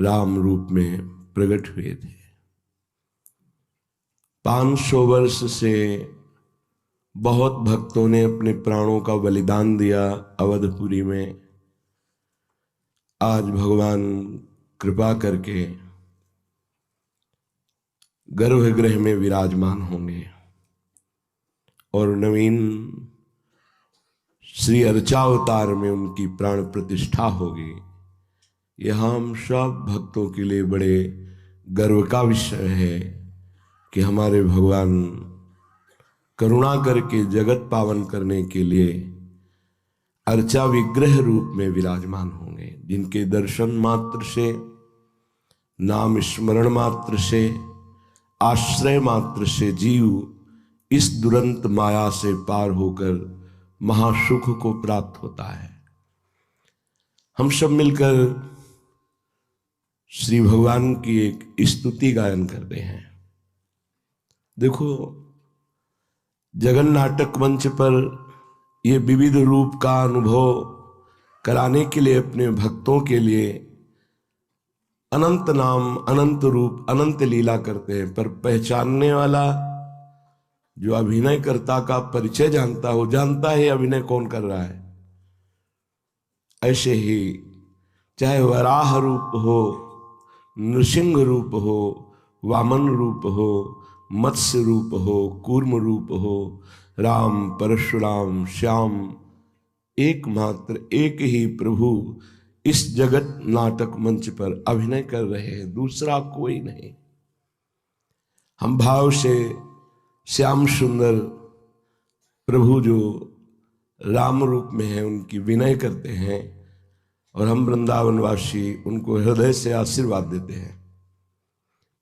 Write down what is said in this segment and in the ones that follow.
राम रूप में प्रकट हुए थे। 500 वर्ष से बहुत भक्तों ने अपने प्राणों का बलिदान दिया अवधपुरी में। आज भगवान कृपा करके गर्भगृह में विराजमान होंगे और नवीन श्री अर्चावतार में उनकी प्राण प्रतिष्ठा होगी। यह हम सब भक्तों के लिए बड़े गर्व का विषय है कि हमारे भगवान करुणा करके जगत पावन करने के लिए अर्चा विग्रह रूप में विराजमान होंगे, जिनके दर्शन मात्र से, नाम स्मरण मात्र से, आश्रय मात्र से जीव इस दुरंत माया से पार होकर महासुख को प्राप्त होता है। हम सब मिलकर श्री भगवान की एक स्तुति गायन करते हैं। देखो, जगन नाटक मंच पर ये विविध रूप का अनुभव कराने के लिए अपने भक्तों के लिए अनंत नाम, अनंत रूप, अनंत लीला करते हैं, पर पहचानने वाला जो अभिनयकर्ता का परिचय जानता हो, जानता है अभिनय कौन कर रहा है। ऐसे ही चाहे वराह रूप हो, नृसिंह रूप हो, वामन रूप हो, मत्स्य रूप हो, कूर्म रूप हो, राम, परशुराम, श्याम, एकमात्र एक ही प्रभु इस जगत नाटक मंच पर अभिनय कर रहे हैं, दूसरा कोई नहीं। हम भाव से श्याम सुंदर प्रभु जो राम रूप में है उनकी विनय करते हैं और हम वृंदावनवासी उनको हृदय से आशीर्वाद देते हैं।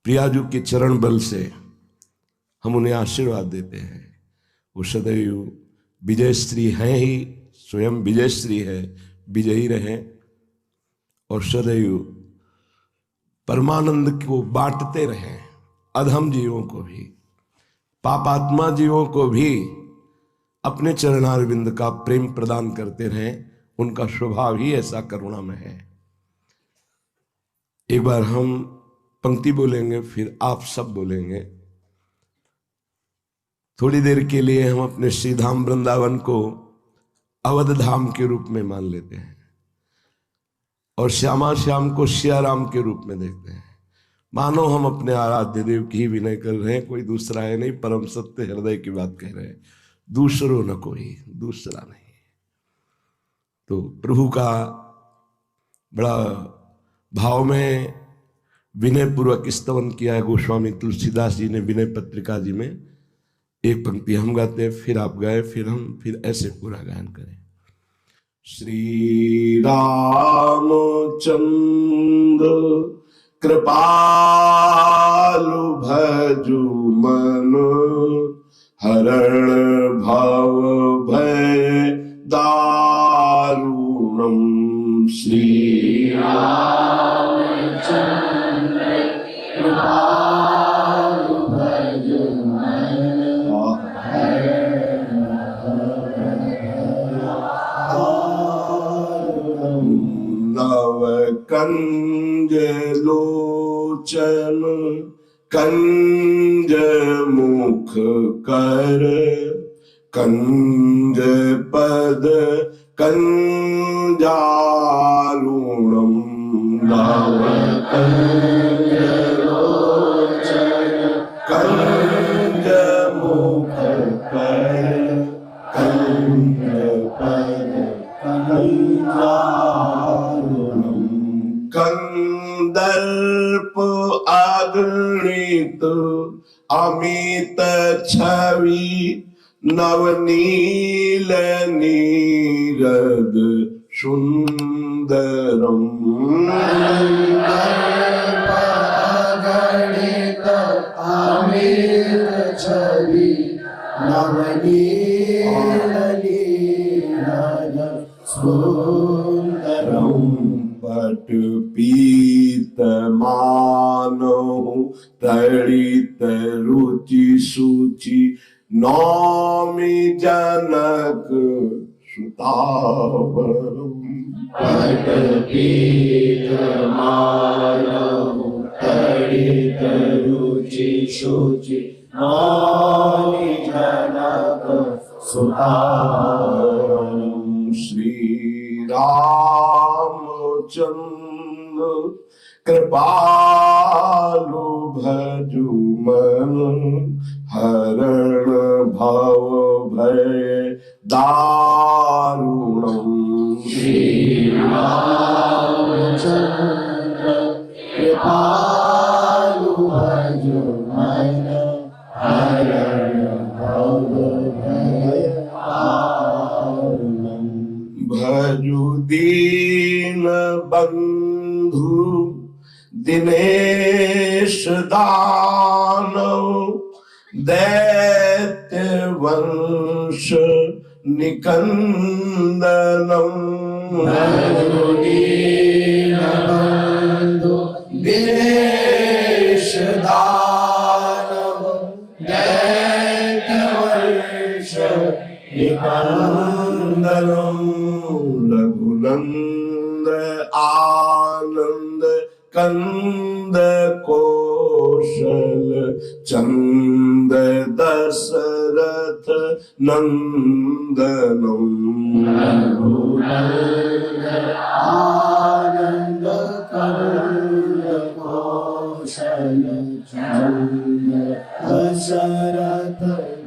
प्रियाजू के चरण बल से हम उन्हें आशीर्वाद देते हैं। वो सदैव विजय श्री हैं ही, स्वयं विजय श्री है, विजयी रहें और सदैव परमानंद को बांटते रहें। अधम जीवों को भी, पापात्मा जीवों को भी अपने चरणारविंद का प्रेम प्रदान करते रहें। उनका स्वभाव ही ऐसा करुणामय है। एक बार हम पंक्ति बोलेंगे, फिर आप सब बोलेंगे। थोड़ी देर के लिए हम अपने श्री धाम वृंदावन को अवध धाम के रूप में मान लेते हैं और श्यामा श्याम को सियाराम के रूप में देखते हैं, मानो हम अपने आराध्य देव की ही विनय कर रहे हैं। कोई दूसरा है नहीं, परम सत्य हृदय की बात कह रहे हैं, दूसरो न कोई, दूसरा नहीं। तो प्रभु का बड़ा भाव में विनय पूर्वक स्तवन किया है गोस्वामी तुलसीदास जी ने विनय पत्रिका जी में। एक पंक्ति हम गाते हैं, फिर आप गाए, फिर ऐसे पूरा गायन करें। श्री रामचंद्र कृपालु भजु मन, हरण भव भय दारुणम। श्री रामचंद्र कृपालु भजु मन, हरण नव कंज लोचन, कंज मुख कर, कंज पद कंजारुणम। नव कंज लोचन, कंज मुख कर, कंज पद कंजारुणम। कंदर्प अगणित अमित छवि, नवनील नीरद सुंदरम। कंदर्प अगणित अमित छवि, नवनील नीरद सुंदरम। पट पीत मानो तड़ित रुचि सूचि, नौमि जनक सुतावरम। पट पीत मानो शुचि मौनि जनक सुतारम। श्री रामचंद्र कृपालु भजु मन हरण भव भय दारुणम। श्री रामचंद्र कृपालु भजु मन हरण भव भय दारुणम। भजु दीन बंधु दिनेश दानव दैत्य वंश निकंदनम। भजु दीन बंधु दिनेश दानव दैत्य वंश निकंदनम। रघुनंद आनंद कंद कौशल चंद दशरथ नंदनम। रघुनंद आनंद कंद कौशल चंद दशरथ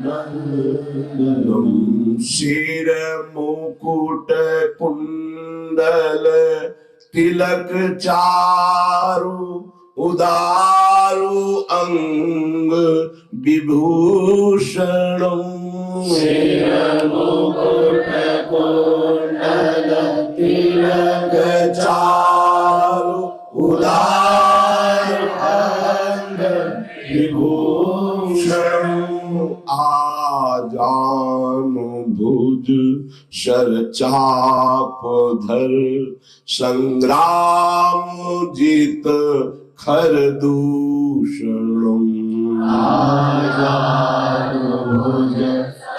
नंदनम। शिर मुकुट कुंडल तिलक चारु उदारु अंग विभूषणम। शिर मुकुट कुंडल तिलक चारु उदारु अंग विभूषणम। आजानु भुज शर चाप धर संग्राम जीत खर दूषणम। आजानु भुज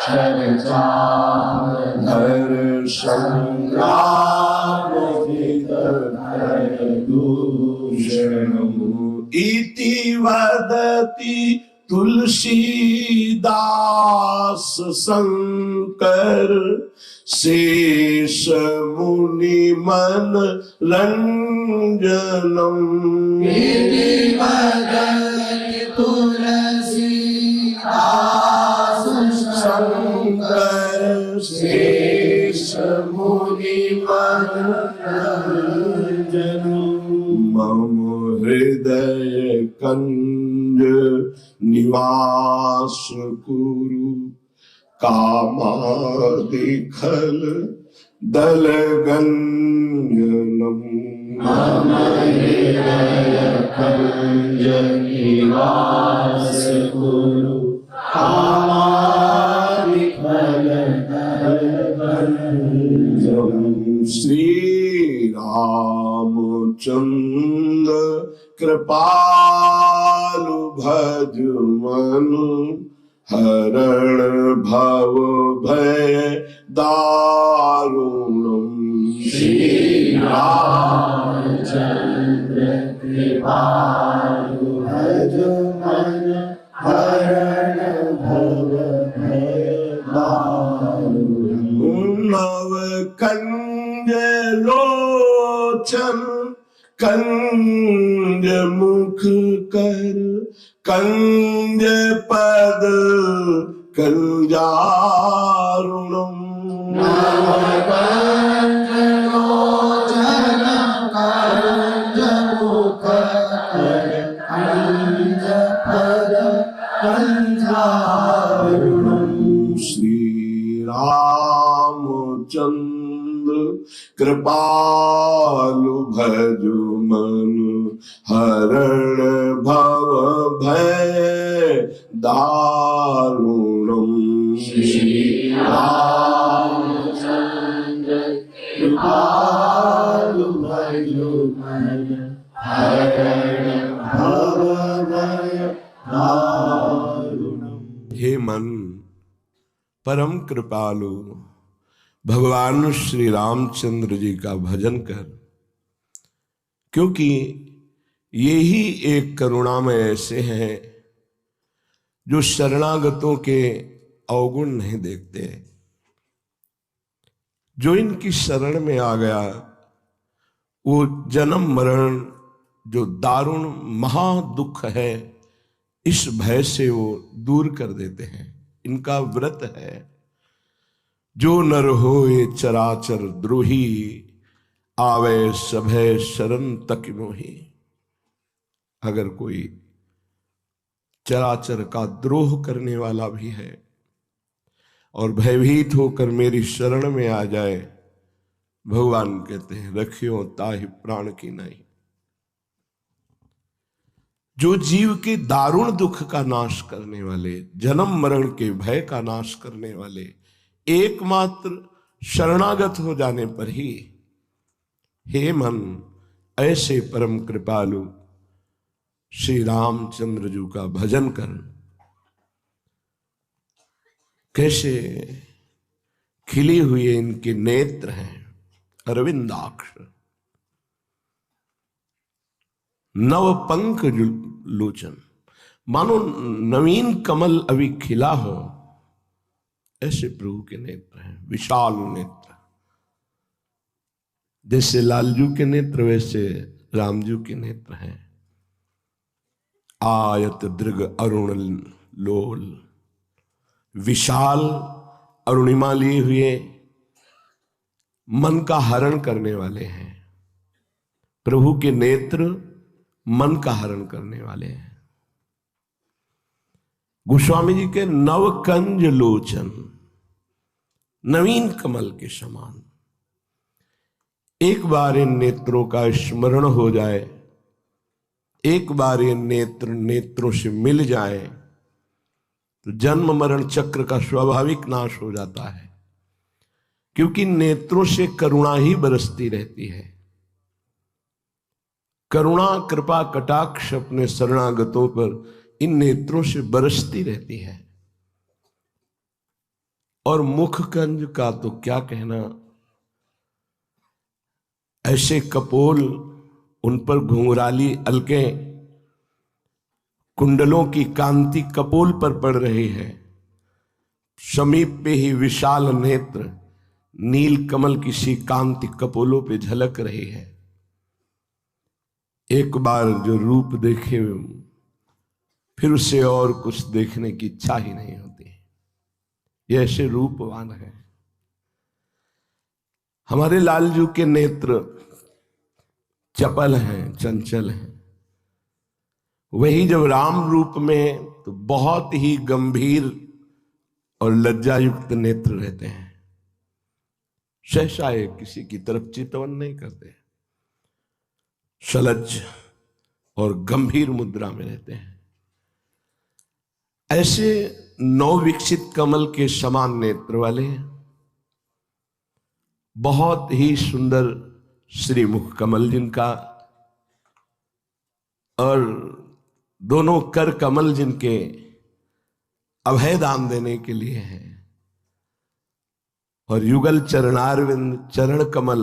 शर चाप धर संग्राम जीत खर दूषणम। इति वदति तुलसीदास शंकर शेष मुनि मन रंजनम। इति वदति तुलसीदास शंकर शेष मुनि मन रंजनम। मम हृदय कंज निवास कुरु कामादिखल दल गंजनम। मम हृदय कंज निवास कुरु कामादिखल दल गंजनम। श्री रामचंद्र कृपालु भज मनु हरण भव भय दारुणम। श्री रामचंद्र कृपालु भज मन हरण भव भय दारुणम। नव कंज लोचन कंज मुख कर कंज पद कंजारुणम। नव कंज लोचन कंज मुख कर कंज पद कंजारुणम। श्री रामचंद्र कृपालु भजु मनु हरण भव भय दारुणम। श्री रामचंद्र कृपालु भजु मनु हरण भव भय दारुणम। हे मन परम कृपालु भगवान श्री रामचंद्र जी का भजन कर, क्योंकि ये ही एक करुणामय ऐसे हैं जो शरणागतों के अवगुण नहीं देखते, जो इनकी शरण में आ गया वो जन्म मरण जो दारुण महादुख है, इस भय से वो दूर कर देते हैं। इनका व्रत है, जो नर होए चराचर द्रोही, आवे सभय शरण तक मोही। अगर कोई चराचर का द्रोह करने वाला भी है और भयभीत होकर मेरी शरण में आ जाए, भगवान कहते हैं रखियो ताहि प्राण की नहीं। जो जीव के दारुण दुख का नाश करने वाले, जन्म मरण के भय का नाश करने वाले, एकमात्र शरणागत हो जाने पर ही, हे मन ऐसे परम कृपालु श्री रामचंद्र जी का भजन कर। कैसे खिली हुई इनके नेत्र हैं, अरविंदाक्ष, नव पंख लोचन, मानो नवीन कमल अभी खिला हो, ऐसे प्रभु के नेत्र हैं, विशाल नेत्र। जैसे लालजू के नेत्र वैसे रामजू के नेत्र हैं। आयत दृग अरुण लोल, विशाल अरुणिमा लिए हुए, मन का हरण करने वाले हैं। प्रभु के नेत्र मन का हरण करने वाले हैं। गोस्वामी जी के नवकंज लोचन, नवीन कमल के समान। एक बार इन नेत्रों का स्मरण हो जाए, एक बार ये नेत्रों से मिल जाए तो जन्म मरण चक्र का स्वाभाविक नाश हो जाता है, क्योंकि नेत्रों से करुणा ही बरसती रहती है। करुणा कृपा कटाक्ष अपने शरणागतों पर इन नेत्रों से बरसती रहती है। और मुख कंज का तो क्या कहना, ऐसे कपोल, उन पर घुंघराली अलकें, कुंडलों की कांति कपोल पर पड़ रही है। समीप पे ही विशाल नेत्र, नील कमल की सी कांति कपोलों पे झलक रही है। एक बार जो रूप देखे फिर उसे और कुछ देखने की इच्छा ही नहीं होती। ये ऐसे रूपवान है। हमारे लालजू के नेत्र चपल हैं, चंचल हैं। वही जब राम रूप में तो बहुत ही गंभीर और लज्जायुक्त नेत्र रहते हैं। सहसा किसी की तरफ चितवन नहीं करते, सलज्ज और गंभीर मुद्रा में रहते हैं। ऐसे नवविकसित कमल के समान नेत्र वाले, बहुत ही सुंदर श्रीमुख कमल जिनका, और दोनों कर कमल जिनके अभय दान देने के लिए हैं, और युगल चरणारविंद चरण कमल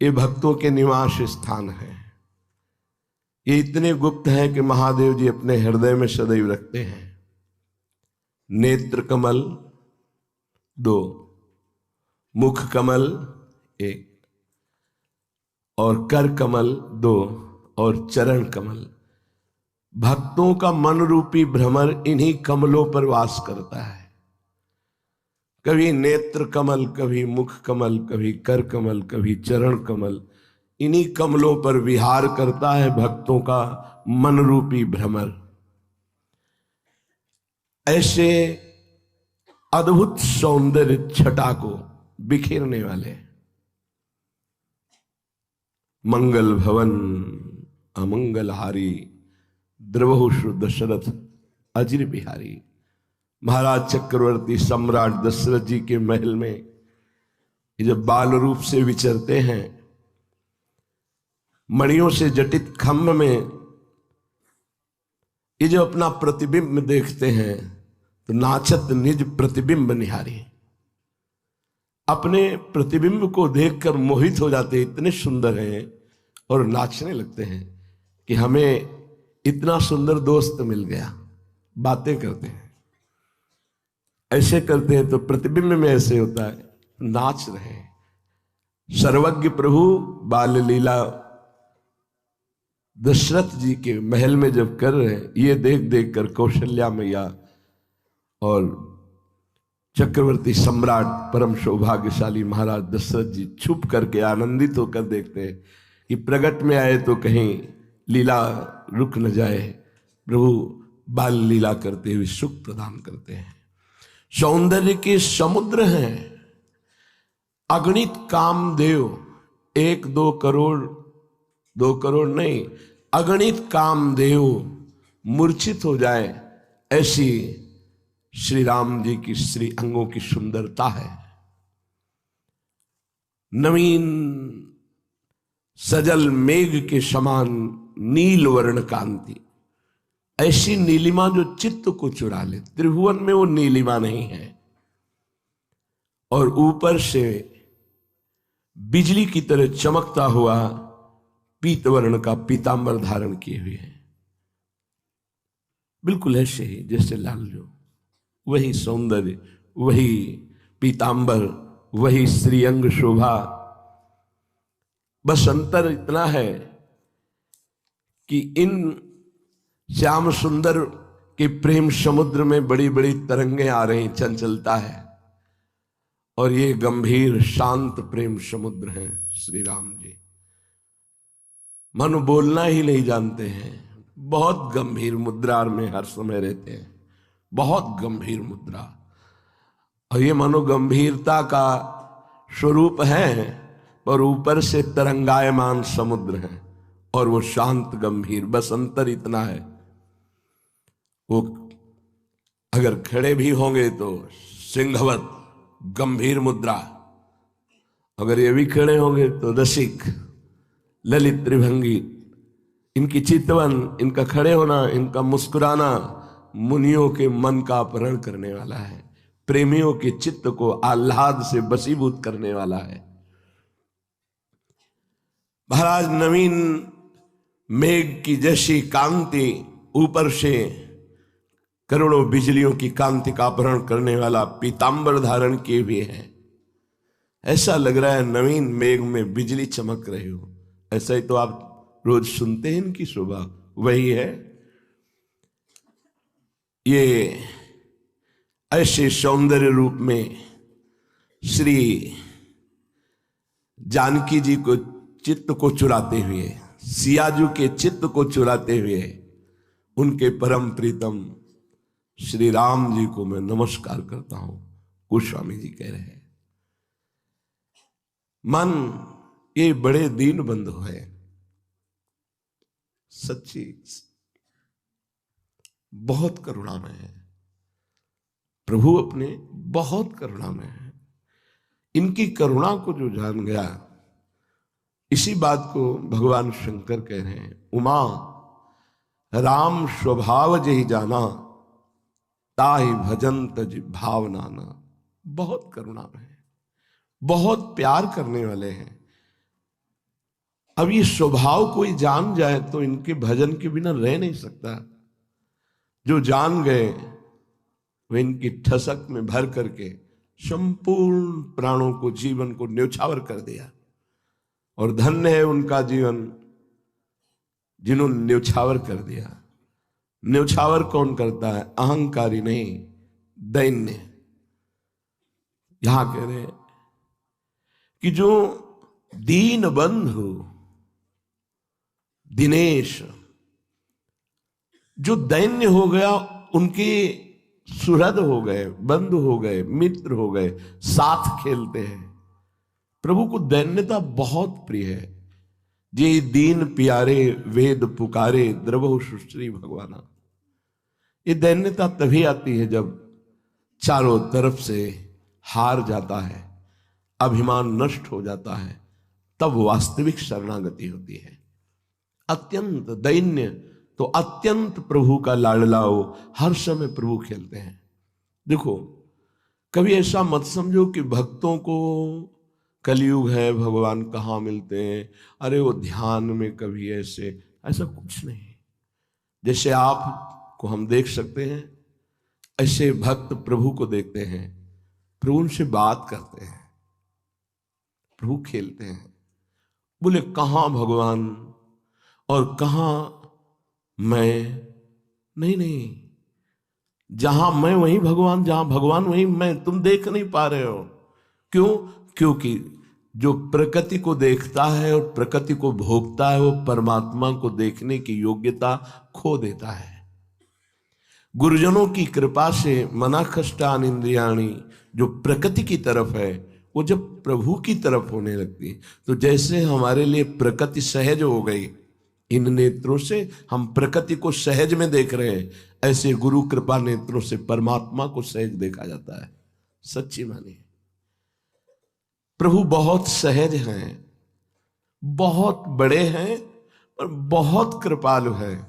ये भक्तों के निवास स्थान है। ये इतने गुप्त हैं कि महादेव जी अपने हृदय में सदैव रखते हैं। नेत्र कमल 2, मुख कमल 1, और कर कमल 2, और चरण कमल। भक्तों का मन रूपी भ्रमर इन्हीं कमलों पर वास करता है। कभी नेत्र कमल, कभी मुख कमल, कभी कर कमल, कभी चरण कमल, इन्हीं कमलों पर विहार करता है भक्तों का मन रूपी भ्रमर। ऐसे अद्भुत सौंदर्य छटा को बिखेरने वाले मंगल भवन अमंगलहारी, द्रवहुषु दशरथ अजिर बिहारी। महाराज चक्रवर्ती सम्राट दशरथ जी के महल में ये जब बाल रूप से विचरते हैं, मणियों से जटित खम्भ में ये जो अपना प्रतिबिंब देखते हैं तो नाचत निज प्रतिबिंब निहारी। अपने प्रतिबिंब को देखकर मोहित हो जाते, इतने सुंदर हैं, और नाचने लगते हैं कि हमें इतना सुंदर दोस्त मिल गया। बातें करते हैं, ऐसे करते हैं तो प्रतिबिंब में ऐसे होता है, नाच रहे हैं। सर्वज्ञ प्रभु बाल लीला दशरथ जी के महल में जब कर रहे हैं, ये देख देख कर कौशल्या मैया और चक्रवर्ती सम्राट परम सौभाग्यशाली महाराज दशरथ जी छुप करके आनंदित होकर देखते हैं कि प्रगट में आए तो कहीं लीला रुक न जाए। प्रभु बाल लीला करते हुए सुख प्रदान करते हैं। सौंदर्य के समुद्र हैं, अगणित कामदेव, 1-2 करोड़, 2 करोड़ नहीं, अगणित कामदेव मूर्छित हो जाए, ऐसी श्री राम जी की श्री अंगों की सुंदरता है। नवीन सजल मेघ के समान नील वर्ण कांति, ऐसी नीलिमा जो चित्त को चुरा ले। त्रिभुवन में वो नीलिमा नहीं है। और ऊपर से बिजली की तरह चमकता हुआ पीत वर्ण का पीतांबर धारण किए हुए हैं, बिल्कुल ऐसे ही जैसे लाल जो, वही सौंदर्य, वही पीतांबर, वही श्रीअंग शोभा। बस अंतर इतना है कि इन श्याम सुंदर के प्रेम समुद्र में बड़ी बड़ी तरंगें आ रही, चंचलता है, और ये गंभीर शांत प्रेम समुद्र है श्री राम जी। मानो बोलना ही नहीं जानते हैं, बहुत गंभीर मुद्रा में हर समय रहते हैं, बहुत गंभीर मुद्रा। और ये मानो गंभीरता का स्वरूप है, पर ऊपर से तरंगायमान समुद्र है और वो शांत गंभीर। बस अंतर इतना है, वो अगर खड़े भी होंगे तो सिंहवत गंभीर मुद्रा, अगर ये भी खड़े होंगे तो रसिक ललित त्रिभंगी। इनकी चितवन, इनका खड़े होना, इनका मुस्कुराना मुनियों के मन का अपहरण करने वाला है, प्रेमियों के चित्त को आह्लाद से बसीभूत करने वाला है। महाराज नवीन मेघ की जैसी कांति, ऊपर से करोड़ों बिजलियों की कांति का अपहरण करने वाला पीतांबर धारण किए हुए हैं। ऐसा लग रहा है नवीन मेघ में बिजली चमक रही हो। ऐसा ही तो आप रोज सुनते हैं इनकी शोभा, वही है। ये ऐसे सौंदर्य रूप में श्री जानकी जी को चित्त को चुराते हुए, सियाजू के चित्त को चुराते हुए, उनके परम प्रीतम श्री राम जी को मैं नमस्कार करता हूं। गोस्वामी जी कह रहे हैं, मन ये बड़े दीन बंधु है, सच्ची बहुत करुणामय है। प्रभु अपने बहुत करुणामय है। इनकी करुणा को जो जान गया, इसी बात को भगवान शंकर कह रहे हैं, उमा राम स्वभाव जही जाना, ताहि भजन तज भावनाना। बहुत करुणामय है, बहुत प्यार करने वाले हैं। अब ये स्वभाव कोई जान जाए तो इनके भजन के बिना रह नहीं सकता। जो जान गए वे इनकी ठसक में भर करके संपूर्ण प्राणों को, जीवन को न्यौछावर कर दिया। और धन्य है उनका जीवन जिन्होंने न्यौछावर कर दिया। न्यौछावर कौन करता है? अहंकारी नहीं, दैन्य। यहां कह रहे हैं कि जो दीन बंधु दिनेश, जो दैन्य हो गया, उनके सुहृद हो गए, बंधु हो गए, मित्र हो गए, साथ खेलते हैं। प्रभु को दैन्यता बहुत प्रिय है। जे दीन प्यारे वेद पुकारे, द्रवहु सुश्री भगवाना। ये दैन्यता तभी आती है जब चारों तरफ से हार जाता है, अभिमान नष्ट हो जाता है, तब वास्तविक शरणागति होती है। अत्यंत दैन्य तो अत्यंत प्रभु का लाडला हो, हर समय प्रभु खेलते हैं। देखो, कभी ऐसा मत समझो कि भक्तों को कलयुग है, भगवान कहाँ मिलते हैं, अरे वो ध्यान में कभी ऐसे, ऐसा कुछ नहीं। जैसे आपको को हम देख सकते हैं, ऐसे भक्त प्रभु को देखते हैं, प्रभु उनसे बात करते हैं, प्रभु खेलते हैं। बोले कहाँ भगवान और कहाँ मैं? नहीं नहीं, जहां मैं वहीं भगवान, जहां भगवान वहीं मैं, तुम देख नहीं पा रहे हो। क्यों? क्योंकि जो प्रकृति को देखता है और प्रकृति को भोगता है वो परमात्मा को देखने की योग्यता खो देता है। गुरुजनों की कृपा से मना कष्टान इंद्रियाणी, जो प्रकृति की तरफ है, वो जब प्रभु की तरफ होने लगती है, तो जैसे हमारे लिए प्रकृति सहज हो गई, इन नेत्रों से हम प्रकृति को सहज में देख रहे हैं, ऐसे गुरु कृपा नेत्रों से परमात्मा को सहज देखा जाता है। सच्ची मानिए, प्रभु बहुत सहज हैं, बहुत बड़े हैं और बहुत कृपालु हैं,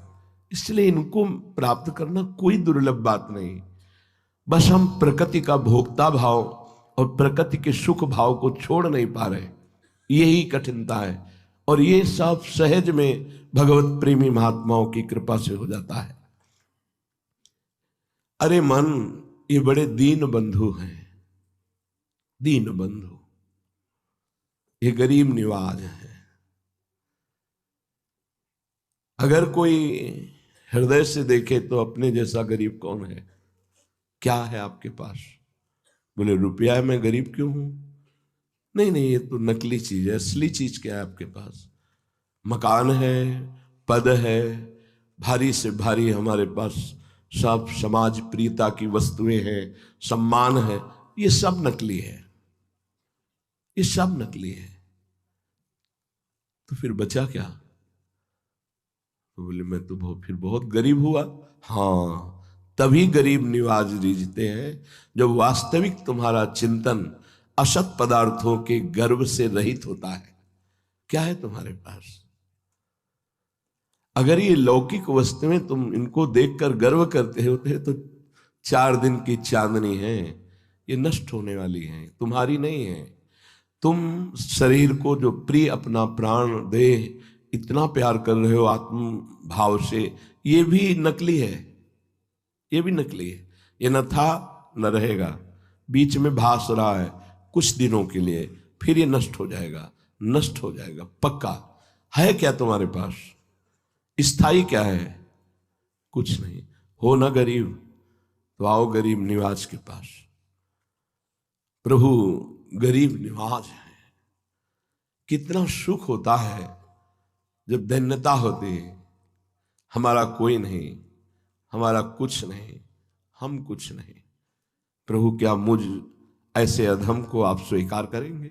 इसलिए इनको प्राप्त करना कोई दुर्लभ बात नहीं। बस हम प्रकृति का भोक्ता भाव और प्रकृति के सुख भाव को छोड़ नहीं पा रहे, यही कठिनता है। और ये सब सहज में भगवत प्रेमी महात्माओं की कृपा से हो जाता है। अरे मन, ये बड़े दीन बंधु हैं, दीन बंधु, ये गरीब निवाज है। अगर कोई हृदय से देखे तो अपने जैसा गरीब कौन है? क्या है आपके पास? बोले रुपया है, मैं गरीब क्यों हूं? नहीं नहीं, ये तो नकली चीज है। असली चीज क्या है आपके पास? मकान है, पद है, भारी से भारी हमारे पास सब समाज प्रियता की वस्तुएं हैं, सम्मान है, ये सब नकली है, ये सब नकली है। तो फिर बचा क्या? तो बोले मैं तो फिर बहुत गरीब हुआ। हाँ, तभी गरीब निवाज रीझते हैं जब वास्तविक तुम्हारा चिंतन असत पदार्थों के गर्व से रहित होता है। क्या है तुम्हारे पास? अगर ये लौकिक वस्तुएं तुम इनको देखकर गर्व करते होते तो 4 दिन की चांदनी है, ये नष्ट होने वाली है, तुम्हारी नहीं है। तुम शरीर को जो प्रिय अपना प्राण दे इतना प्यार कर रहे हो आत्म भाव से, ये भी नकली है, ये भी नकली है। ये न था न रहेगा, बीच में भास रहा है कुछ दिनों के लिए, फिर ये नष्ट हो जाएगा, नष्ट हो जाएगा पक्का। है क्या तुम्हारे पास? स्थायी क्या है? कुछ नहीं। हो ना गरीब तो आओ गरीब निवाज के पास। प्रभु गरीब निवाज है। कितना सुख होता है जब धन्यता होती है, हमारा कोई नहीं, हमारा कुछ नहीं, हम कुछ नहीं। प्रभु क्या मुझ ऐसे अधम को आप स्वीकार करेंगे?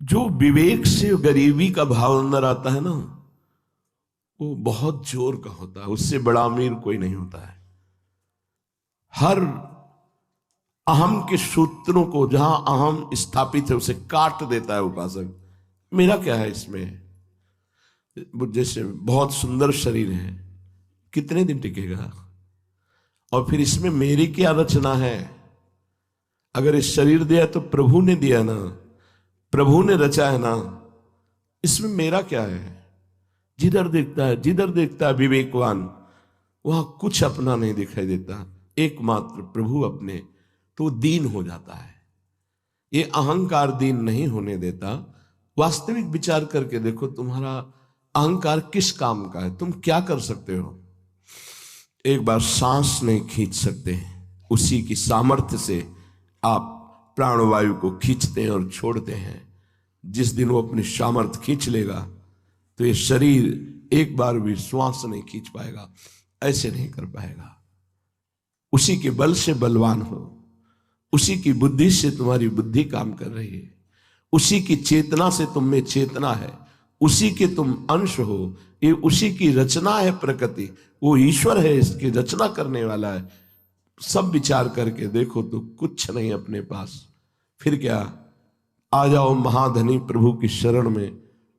जो विवेक से गरीबी का भाव अंदर आता है ना, वो बहुत जोर का होता है, उससे बड़ा अमीर कोई नहीं होता है। हर अहम के सूत्रों को जहां अहम स्थापित है उसे काट देता है उपासक। मेरा क्या है इसमें? जैसे बहुत सुंदर शरीर है, कितने दिन टिकेगा? और फिर इसमें मेरी क्या रचना है? अगर इस शरीर दिया तो प्रभु ने दिया ना, प्रभु ने रचा है ना, इसमें मेरा क्या है? जिधर देखता है विवेकवान, वहां कुछ अपना नहीं दिखाई देता, एकमात्र प्रभु अपने, तो दीन हो जाता है। ये अहंकार दीन नहीं होने देता। वास्तविक विचार करके देखो, तुम्हारा अहंकार किस काम का है? तुम क्या कर सकते हो? एक बार सांस नहीं खींच सकते, उसी की सामर्थ्य से आप प्राणवायु को खींचते हैं और छोड़ते हैं। जिस दिन वो अपनी सामर्थ्य खींच लेगा तो ये शरीर एक बार भी श्वास नहीं खींच पाएगा, ऐसे नहीं कर पाएगा। उसी के बल से बलवान हो, उसी की बुद्धि से तुम्हारी बुद्धि काम कर रही है, उसी की चेतना से तुम में चेतना है, उसी के तुम अंश हो। ये उसी की रचना है प्रकृति, वो ईश्वर है, इसकी रचना करने वाला है। सब विचार करके देखो तो कुछ नहीं अपने पास। फिर क्या? आ जाओ महाधनी प्रभु की शरण में,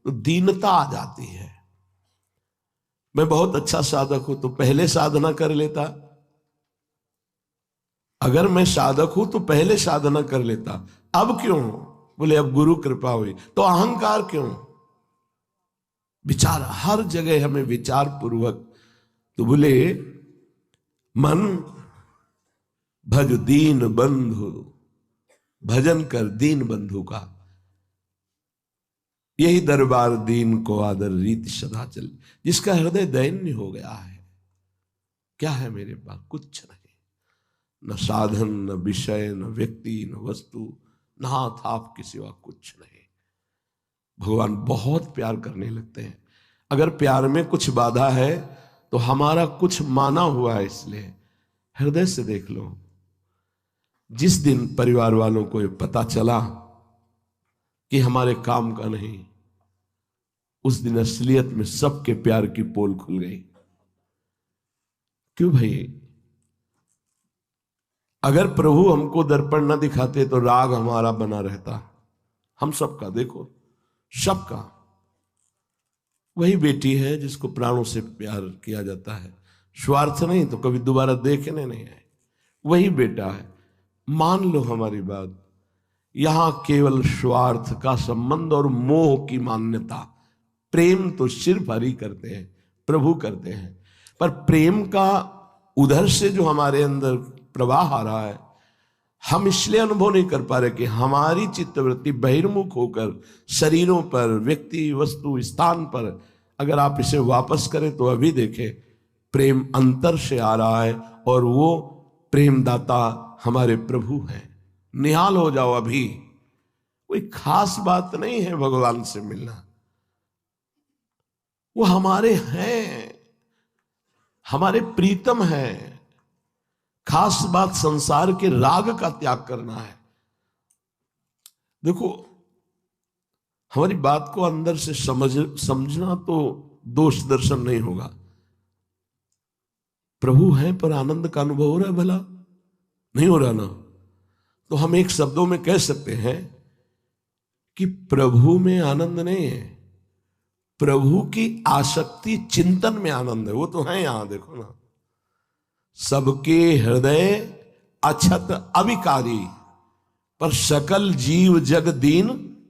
तो दीनता आ जाती है। मैं बहुत अच्छा साधक हूं तो पहले साधना कर लेता। अगर मैं साधक हूं तो पहले साधना कर लेता। अब क्यों? बोले अब गुरु कृपा हुई। तो अहंकार क्यों? विचार, हर जगह हमें विचार पूर्वक। तो बोले मन भज दीन बंधु, भजन कर दीन बंधु का, यही दरबार दीन को आदर रीत सदा चल। जिसका हृदय दैन्य हो गया है, क्या है मेरे पास? कुछ नहीं, न साधन, न विषय, न व्यक्ति, न वस्तु, न हाथ आप के सिवा कुछ नहीं। भगवान बहुत प्यार करने लगते हैं। अगर प्यार में कुछ बाधा है तो हमारा कुछ माना हुआ है, इसलिए हृदय से देख लो। जिस दिन परिवार वालों को ये पता चला कि हमारे काम का नहीं, उस दिन असलियत में सबके प्यार की पोल खुल गई। क्यों भाई? अगर प्रभु हमको दर्पण न दिखाते तो राग हमारा बना रहता, हम सबका। देखो सबका। वही बेटी है जिसको प्राणों से प्यार किया जाता है, स्वार्थ नहीं तो कभी दोबारा देखने नहीं आए। वही बेटा है। मान लो हमारी बात, यहां केवल स्वार्थ का संबंध और मोह की मान्यता। प्रेम तो सिर्फ हरि करते हैं, प्रभु करते हैं। पर प्रेम का उधर से जो हमारे अंदर प्रवाह आ रहा है, हम इसलिए अनुभव नहीं कर पा रहे कि हमारी चित्तवृत्ति बहिर्मुख होकर शरीरों पर, व्यक्ति, वस्तु, स्थान पर, अगर आप इसे वापस करें तो अभी देखें प्रेम अंतर से आ रहा है, और वो प्रेमदाता हमारे प्रभु हैं। निहाल हो जाओ। अभी कोई खास बात नहीं है भगवान से मिलना, वो हमारे हैं, हमारे प्रीतम हैं। खास बात संसार के राग का त्याग करना है। देखो, हमारी बात को अंदर से समझना तो दोष दर्शन नहीं होगा। प्रभु हैं पर आनंद का अनुभव हो रहा है भला? नहीं हो रहा ना? तो हम एक शब्दों में कह सकते हैं कि प्रभु में आनंद नहीं है, प्रभु की आसक्ति चिंतन में आनंद है। वो तो है यहां, देखो ना, सबके हृदय अछत अविकारी, पर सकल जीव जग दीन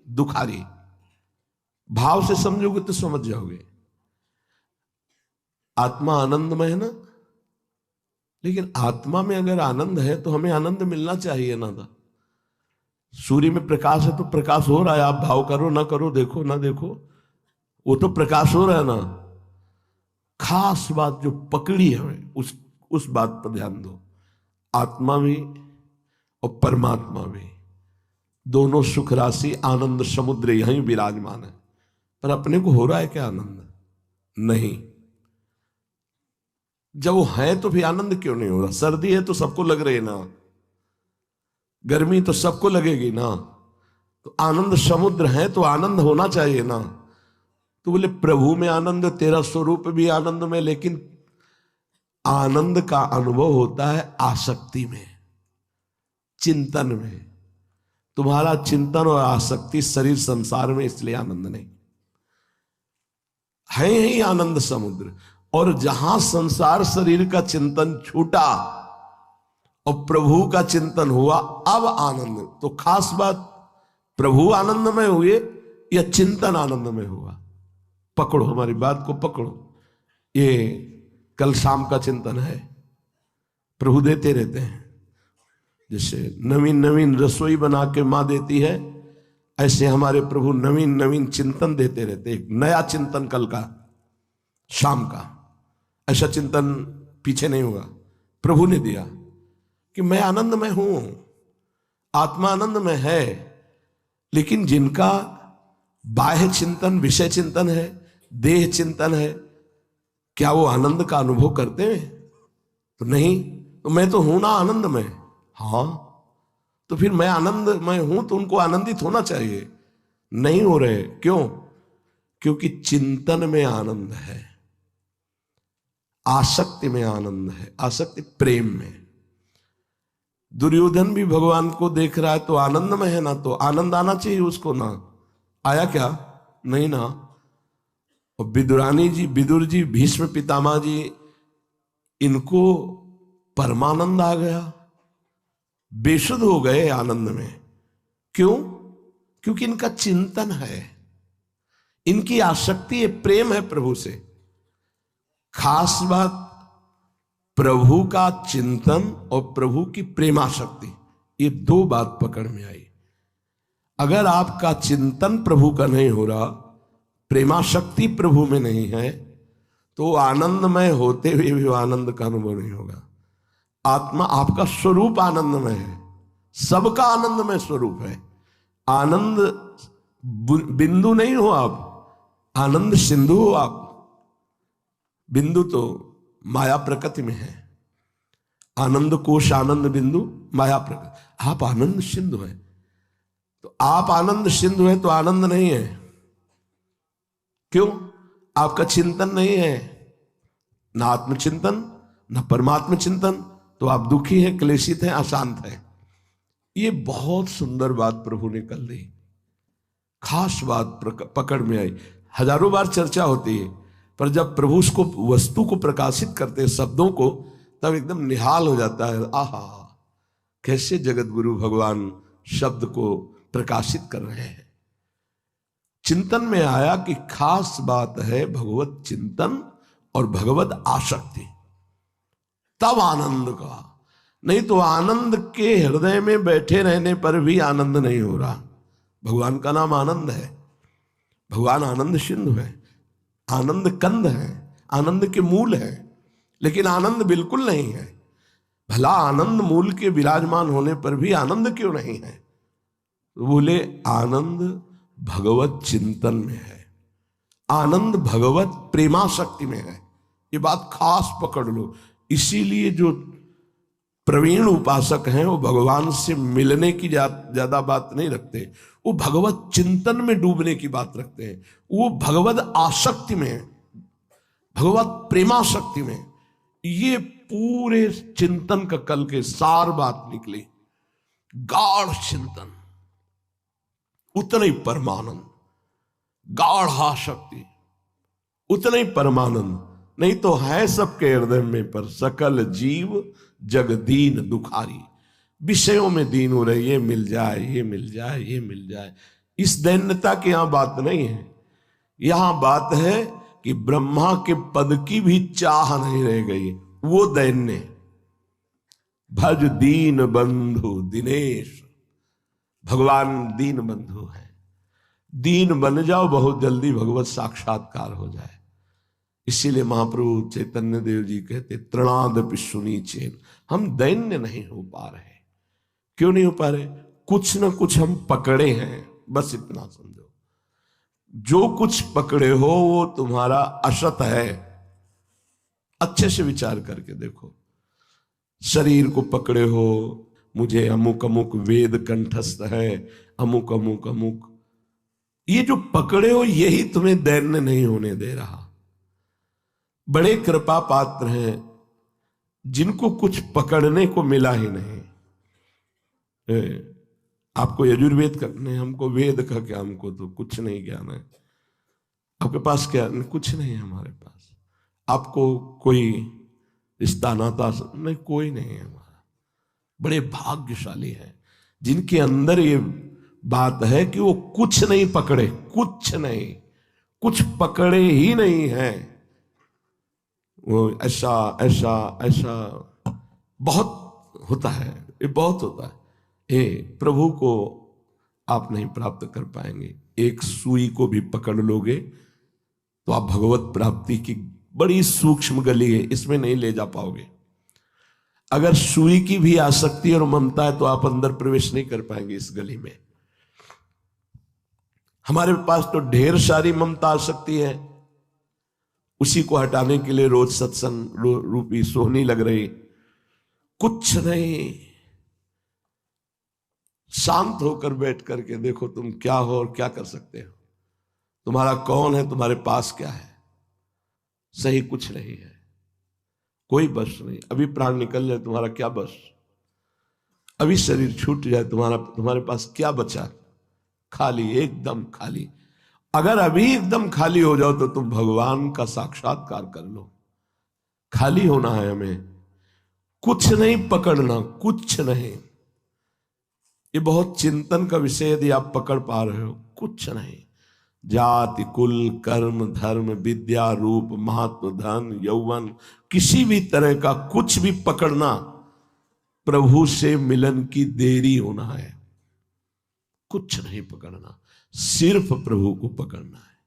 दुखारी। भाव से समझोगे तो समझ जाओगे। आत्मा आनंदमय है ना, लेकिन आत्मा में अगर आनंद है तो हमें आनंद मिलना चाहिए ना था। सूर्य में प्रकाश है तो प्रकाश हो रहा है, आप भाव करो ना करो, देखो ना देखो, वो तो प्रकाश हो रहा है ना। खास बात जो पकड़ी है हमें, उस बात पर ध्यान दो। आत्मा भी और परमात्मा भी, दोनों सुख राशि आनंद समुद्र यहीं विराजमान है। पर अपने को हो रहा है क्या आनंद? नहीं। जब वो है तो फिर आनंद क्यों नहीं हो रहा? सर्दी है तो सबको लग रही है ना, गर्मी तो सबको लगेगी ना, तो आनंद समुद्र है तो आनंद होना चाहिए ना। तो बोले प्रभु में आनंद, तेरा स्वरूप भी आनंद में, लेकिन आनंद का अनुभव होता है आसक्ति में, चिंतन में। तुम्हारा चिंतन और आसक्ति शरीर संसार में, इसलिए आनंद नहीं है। ही आनंद समुद्र। और जहां संसार शरीर का चिंतन छूटा और प्रभु का चिंतन हुआ, अब आनंद। तो खास बात, प्रभु आनंदमय हुए या चिंतन आनंदमय हुआ? पकड़ो, हमारी बात को पकड़ो। ये कल शाम का चिंतन है, प्रभु देते रहते हैं। जैसे नवीन नवीन रसोई बना के मां देती है, ऐसे हमारे प्रभु नवीन नवीन चिंतन देते रहते। एक नया चिंतन कल का, शाम का। ऐसा चिंतन पीछे नहीं होगा, प्रभु ने दिया कि मैं आनंद में हूं, आत्मा आनंद में है। लेकिन जिनका बाह्य चिंतन, विषय चिंतन है, देह चिंतन है, क्या वो आनंद का अनुभव करते हैं? तो नहीं। तो मैं तो हूं ना आनंद में। हाँ, तो फिर मैं आनंद में हूं तो उनको आनंदित होना चाहिए। नहीं हो रहे, क्यों? क्योंकि चिंतन में आनंद है, आसक्ति में आनंद है, आसक्ति प्रेम में। दुर्योधन भी भगवान को देख रहा है तो आनंद में है ना, तो आनंद आना चाहिए उसको ना। आया क्या? नहीं ना। और विदुरानी जी, विदुर जी, भीष्म पितामह जी, इनको परमानंद आ गया, बेसुध हो गए आनंद में। क्यों? क्योंकि इनका चिंतन है, इनकी आसक्ति ये प्रेम है प्रभु से। खास बात प्रभु का चिंतन और प्रभु की प्रेमाशक्ति, ये दो बात पकड़ में आई। अगर आपका चिंतन प्रभु का नहीं हो रहा, प्रेमाशक्ति प्रभु में नहीं है, तो आनंदमय होते हुए भी आनंद का अनुभव नहीं होगा। आत्मा आपका स्वरूप आनंदमय है, सबका आनंदमय स्वरूप है। आनंद बिंदु नहीं हो आप, आनंद सिंधु हो आप। बिंदु तो माया प्रकृति में है, आनंद कोश आनंद बिंदु माया प्रकृति, आप आनंद सिंधु है। तो आप आनंद सिंधु है तो आनंद नहीं है। क्यों? आपका चिंतन नहीं है, ना आत्मचिंतन ना परमात्म चिंतन, तो आप दुखी हैं, क्लेशित हैं, अशांत हैं। ये बहुत सुंदर बात प्रभु ने कर दी, खास बात पकड़ में आई। हजारों बार चर्चा होती है, पर जब प्रभु उसको वस्तु को प्रकाशित करते हैं, शब्दों को, तब एकदम निहाल हो जाता है। आहा, कैसे जगत गुरु भगवान शब्द को प्रकाशित कर रहे हैं। चिंतन में आया कि खास बात है भगवत चिंतन और भगवत आसक्ति, तब आनंद का। नहीं तो आनंद के हृदय में बैठे रहने पर भी आनंद नहीं हो रहा। भगवान का नाम आनंद है, भगवान आनंद सिंधु है, आनंद कंद है, आनंद के मूल है, लेकिन आनंद बिल्कुल नहीं है। भला आनंद मूल के विराजमान होने पर भी आनंद क्यों नहीं है? तो बोले आनंद भगवत चिंतन में है, आनंद भगवत प्रेमाशक्ति में है। ये बात खास पकड़ लो। इसीलिए जो प्रवीण उपासक हैं वो भगवान से मिलने की ज्यादा बात नहीं रखते, वो भगवत चिंतन में डूबने की बात रखते हैं। वो भगवत आसक्ति में, भगवत प्रेमाशक्ति में। ये पूरे चिंतन का कल के सार बात निकली। गाढ़ चिंतन, उतना ही परमानंद, गाढ़ आसक्ति, उतना ही परमानंद। नहीं तो है सबके हृदय में, पर सकल जीव जग दीन दुखारी। विषयों में दीन हो रहे, ये मिल जाए, ये मिल जाए, ये मिल जाए। इस दैन्यता की यहां बात नहीं है। यहां बात है कि ब्रह्मा के पद की भी चाह नहीं रह गई, वो दैन्य। भज दीन बंधु दिनेश, भगवान दीन बंधु है। दीन बन जाओ, बहुत जल्दी भगवत साक्षात्कार हो जाए। इसीलिए महाप्रभु चैतन्य देव जी कहते तृणादपि सुनीचेन। हम दैन्य नहीं हो पा रहे। क्यों नहीं हो पा रहे? कुछ न कुछ हम पकड़े हैं, बस इतना समझो। जो कुछ पकड़े हो वो तुम्हारा असत है। अच्छे से विचार करके देखो। शरीर को पकड़े हो, मुझे अमुक अमुक वेद कंठस्थ है, अमुक अमुक अमुक, ये जो पकड़े हो यही तुम्हें दैन्य नहीं होने दे रहा। बड़े कृपा पात्र हैं जिनको कुछ पकड़ने को मिला ही नहीं। आपको यजुर्वेद करने, हमको वेद का क्या, हमको तो कुछ नहीं ज्ञान है। आपके पास क्या? कुछ नहीं है हमारे पास। आपको कोई रिश्ता नाता नहीं, कोई नहीं है हमारा। बड़े भाग्यशाली हैं जिनके अंदर ये बात है कि वो कुछ नहीं पकड़े, कुछ नहीं, कुछ पकड़े ही नहीं है। वो ऐसा ऐसा ऐसा बहुत होता है, ये बहुत होता है। ये प्रभु को आप नहीं प्राप्त कर पाएंगे। एक सुई को भी पकड़ लोगे तो आप भगवत प्राप्ति की बड़ी सूक्ष्म गली है, इसमें नहीं ले जा पाओगे। अगर सुई की भी आसक्ति और ममता है तो आप अंदर प्रवेश नहीं कर पाएंगे इस गली में। हमारे पास तो ढेर सारी ममता आसक्ति है, उसी को हटाने के लिए रोज सत्संग रूपी सोहनी लग रही। कुछ नहीं, शांत होकर बैठ करके देखो तुम क्या हो और क्या कर सकते हो। तुम्हारा कौन है, तुम्हारे पास क्या है। सही कुछ नहीं है, कोई बस नहीं। अभी प्राण निकल जाए तुम्हारा क्या बस, अभी शरीर छूट जाए तुम्हारे पास क्या बचा? खाली, एकदम खाली। अगर अभी एकदम खाली हो जाओ तो तुम भगवान का साक्षात्कार कर लो। खाली होना है हमें, कुछ नहीं पकड़ना, कुछ नहीं। ये बहुत चिंतन का विषय। यदि आप पकड़ पा रहे हो, कुछ नहीं। जाति कुल कर्म धर्म विद्या रूप महत्व धन यौवन किसी भी तरह का कुछ भी पकड़ना प्रभु से मिलन की देरी होना है। कुछ नहीं पकड़ना, सिर्फ प्रभु को पकड़ना है।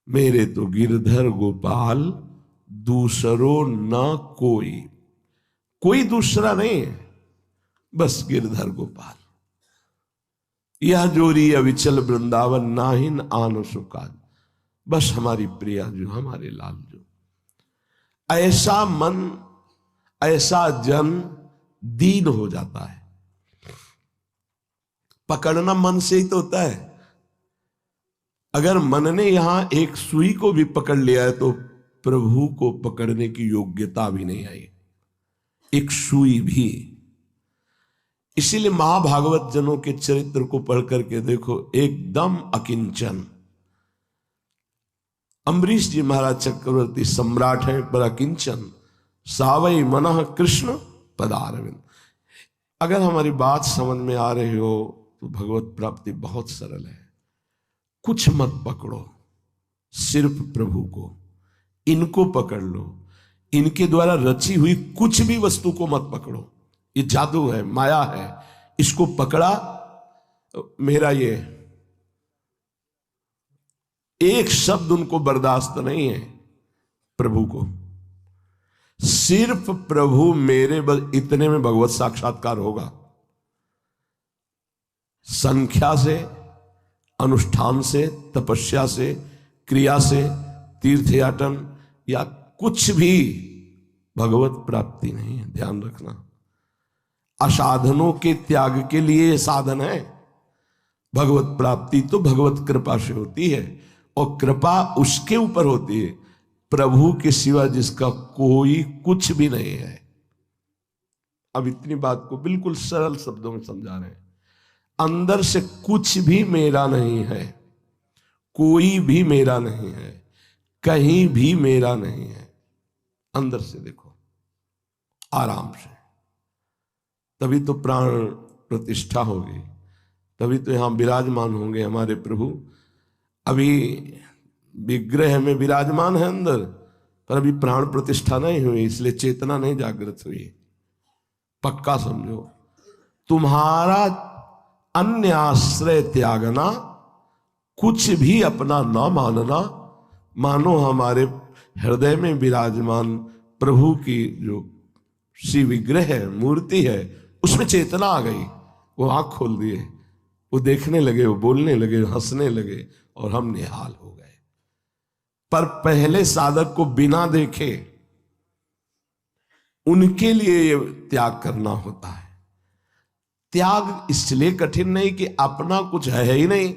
मेरे तो गिरधर गोपाल दूसरो न कोई, कोई दूसरा नहीं है, बस गिरधर गोपाल। यह जोरी अविचल वृंदावन नाहिन आन सुकाज, बस हमारी प्रिया जो, हमारे लाल जो। ऐसा मन ऐसा जन दीन हो जाता है। पकड़ना मन से ही तो होता है। अगर मन ने यहां एक सुई को भी पकड़ लिया है तो प्रभु को पकड़ने की योग्यता भी नहीं आई, एक सुई भी। इसीलिए महाभागवत जनों के चरित्र को पढ़ करके देखो, एकदम अकिंचन। अम्बरीश जी महाराज चक्रवर्ती सम्राट हैं पर अकिंचन। सावई मनः कृष्ण पदारविंद। अगर हमारी बात समझ में आ रही हो तो भगवत प्राप्ति बहुत सरल है। कुछ मत पकड़ो, सिर्फ प्रभु को, इनको पकड़ लो। इनके द्वारा रची हुई कुछ भी वस्तु को मत पकड़ो। ये जादू है, माया है, इसको पकड़ा मेरा ये एक शब्द उनको बर्दाश्त नहीं है। प्रभु को, सिर्फ प्रभु मेरे इतने में भगवत साक्षात्कार होगा। संख्या से, अनुष्ठान से, तपस्या से, क्रिया से, तीर्थयाटन या कुछ भी भगवत प्राप्ति नहीं है। ध्यान रखना, असाधनों के त्याग के लिए ये साधन है। भगवत प्राप्ति तो भगवत कृपा से होती है, और कृपा उसके ऊपर होती है प्रभु के सिवा जिसका कोई कुछ भी नहीं है। अब इतनी बात को बिल्कुल सरल शब्दों में समझा रहे हैं। अंदर से कुछ भी मेरा नहीं है, कोई भी मेरा नहीं है, कहीं भी मेरा नहीं है। अंदर से देखो, आराम से, तभी तो प्राण प्रतिष्ठा होगी, तभी तो यहां विराजमान होंगे हमारे प्रभु। अभी विग्रह में विराजमान है अंदर, पर अभी प्राण प्रतिष्ठा नहीं हुई, इसलिए चेतना नहीं जागृत हुई। पक्का समझो, तुम्हारा अन्य आश्रय त्यागना, कुछ भी अपना न मानना, मानो हमारे हृदय में विराजमान प्रभु की जो श्री विग्रह है, मूर्ति है, उसमें चेतना आ गई। वो आंख खोल दिए, वो देखने लगे, वो बोलने लगे, हंसने लगे, और हम निहाल हो गए। पर पहले साधक को बिना देखे उनके लिए ये त्याग करना होता है। त्याग इसलिए कठिन नहीं कि अपना कुछ है ही नहीं,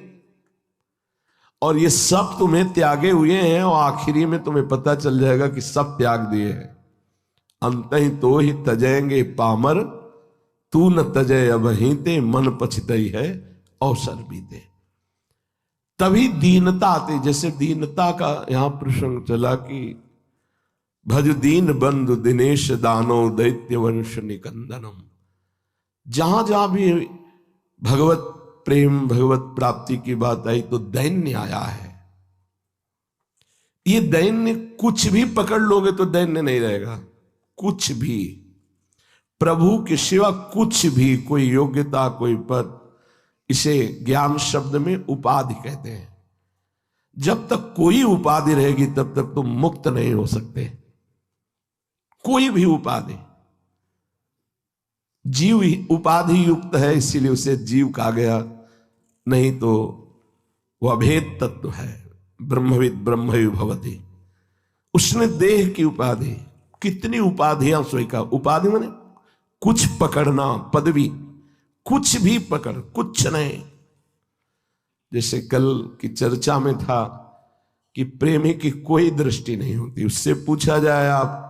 और ये सब तुम्हें त्यागे हुए हैं, और आखिरी में तुम्हें पता चल जाएगा कि सब त्याग दिए हैं। अंत ही तो ही तजेंगे पामर, तू न तजय अबहिते, मन पछतई है अवसर बीते। तभी दीनता आती। जैसे दीनता का यहां प्रसंग चला कि भज दीन बंधु दिनेश दानो दैत्य वंश निकंदनम। जहां जहां भी भगवत प्रेम, भगवत प्राप्ति की बात आई तो दैन्य आया है। ये दैन्य, कुछ भी पकड़ लोगे तो दैन्य नहीं रहेगा। कुछ भी प्रभु के सिवा कुछ भी, कोई योग्यता, कोई पद, इसे ज्ञान शब्द में उपाधि कहते हैं। जब तक कोई उपाधि रहेगी तब तक तुम मुक्त नहीं हो सकते। कोई भी उपाधि, जीव ही उपाधि युक्त है, इसीलिए उसे जीव कहा गया, नहीं तो वह अभेद तत्व है। ब्रह्मविद ब्रह्म भवति। उसने देह की उपाधि, कितनी उपाधियां स्वीकार। उपाधि माने कुछ पकड़ना, पदवी, कुछ भी पकड़, कुछ नहीं। जैसे कल की चर्चा में था कि प्रेमी की कोई दृष्टि नहीं होती। उससे पूछा जाए आप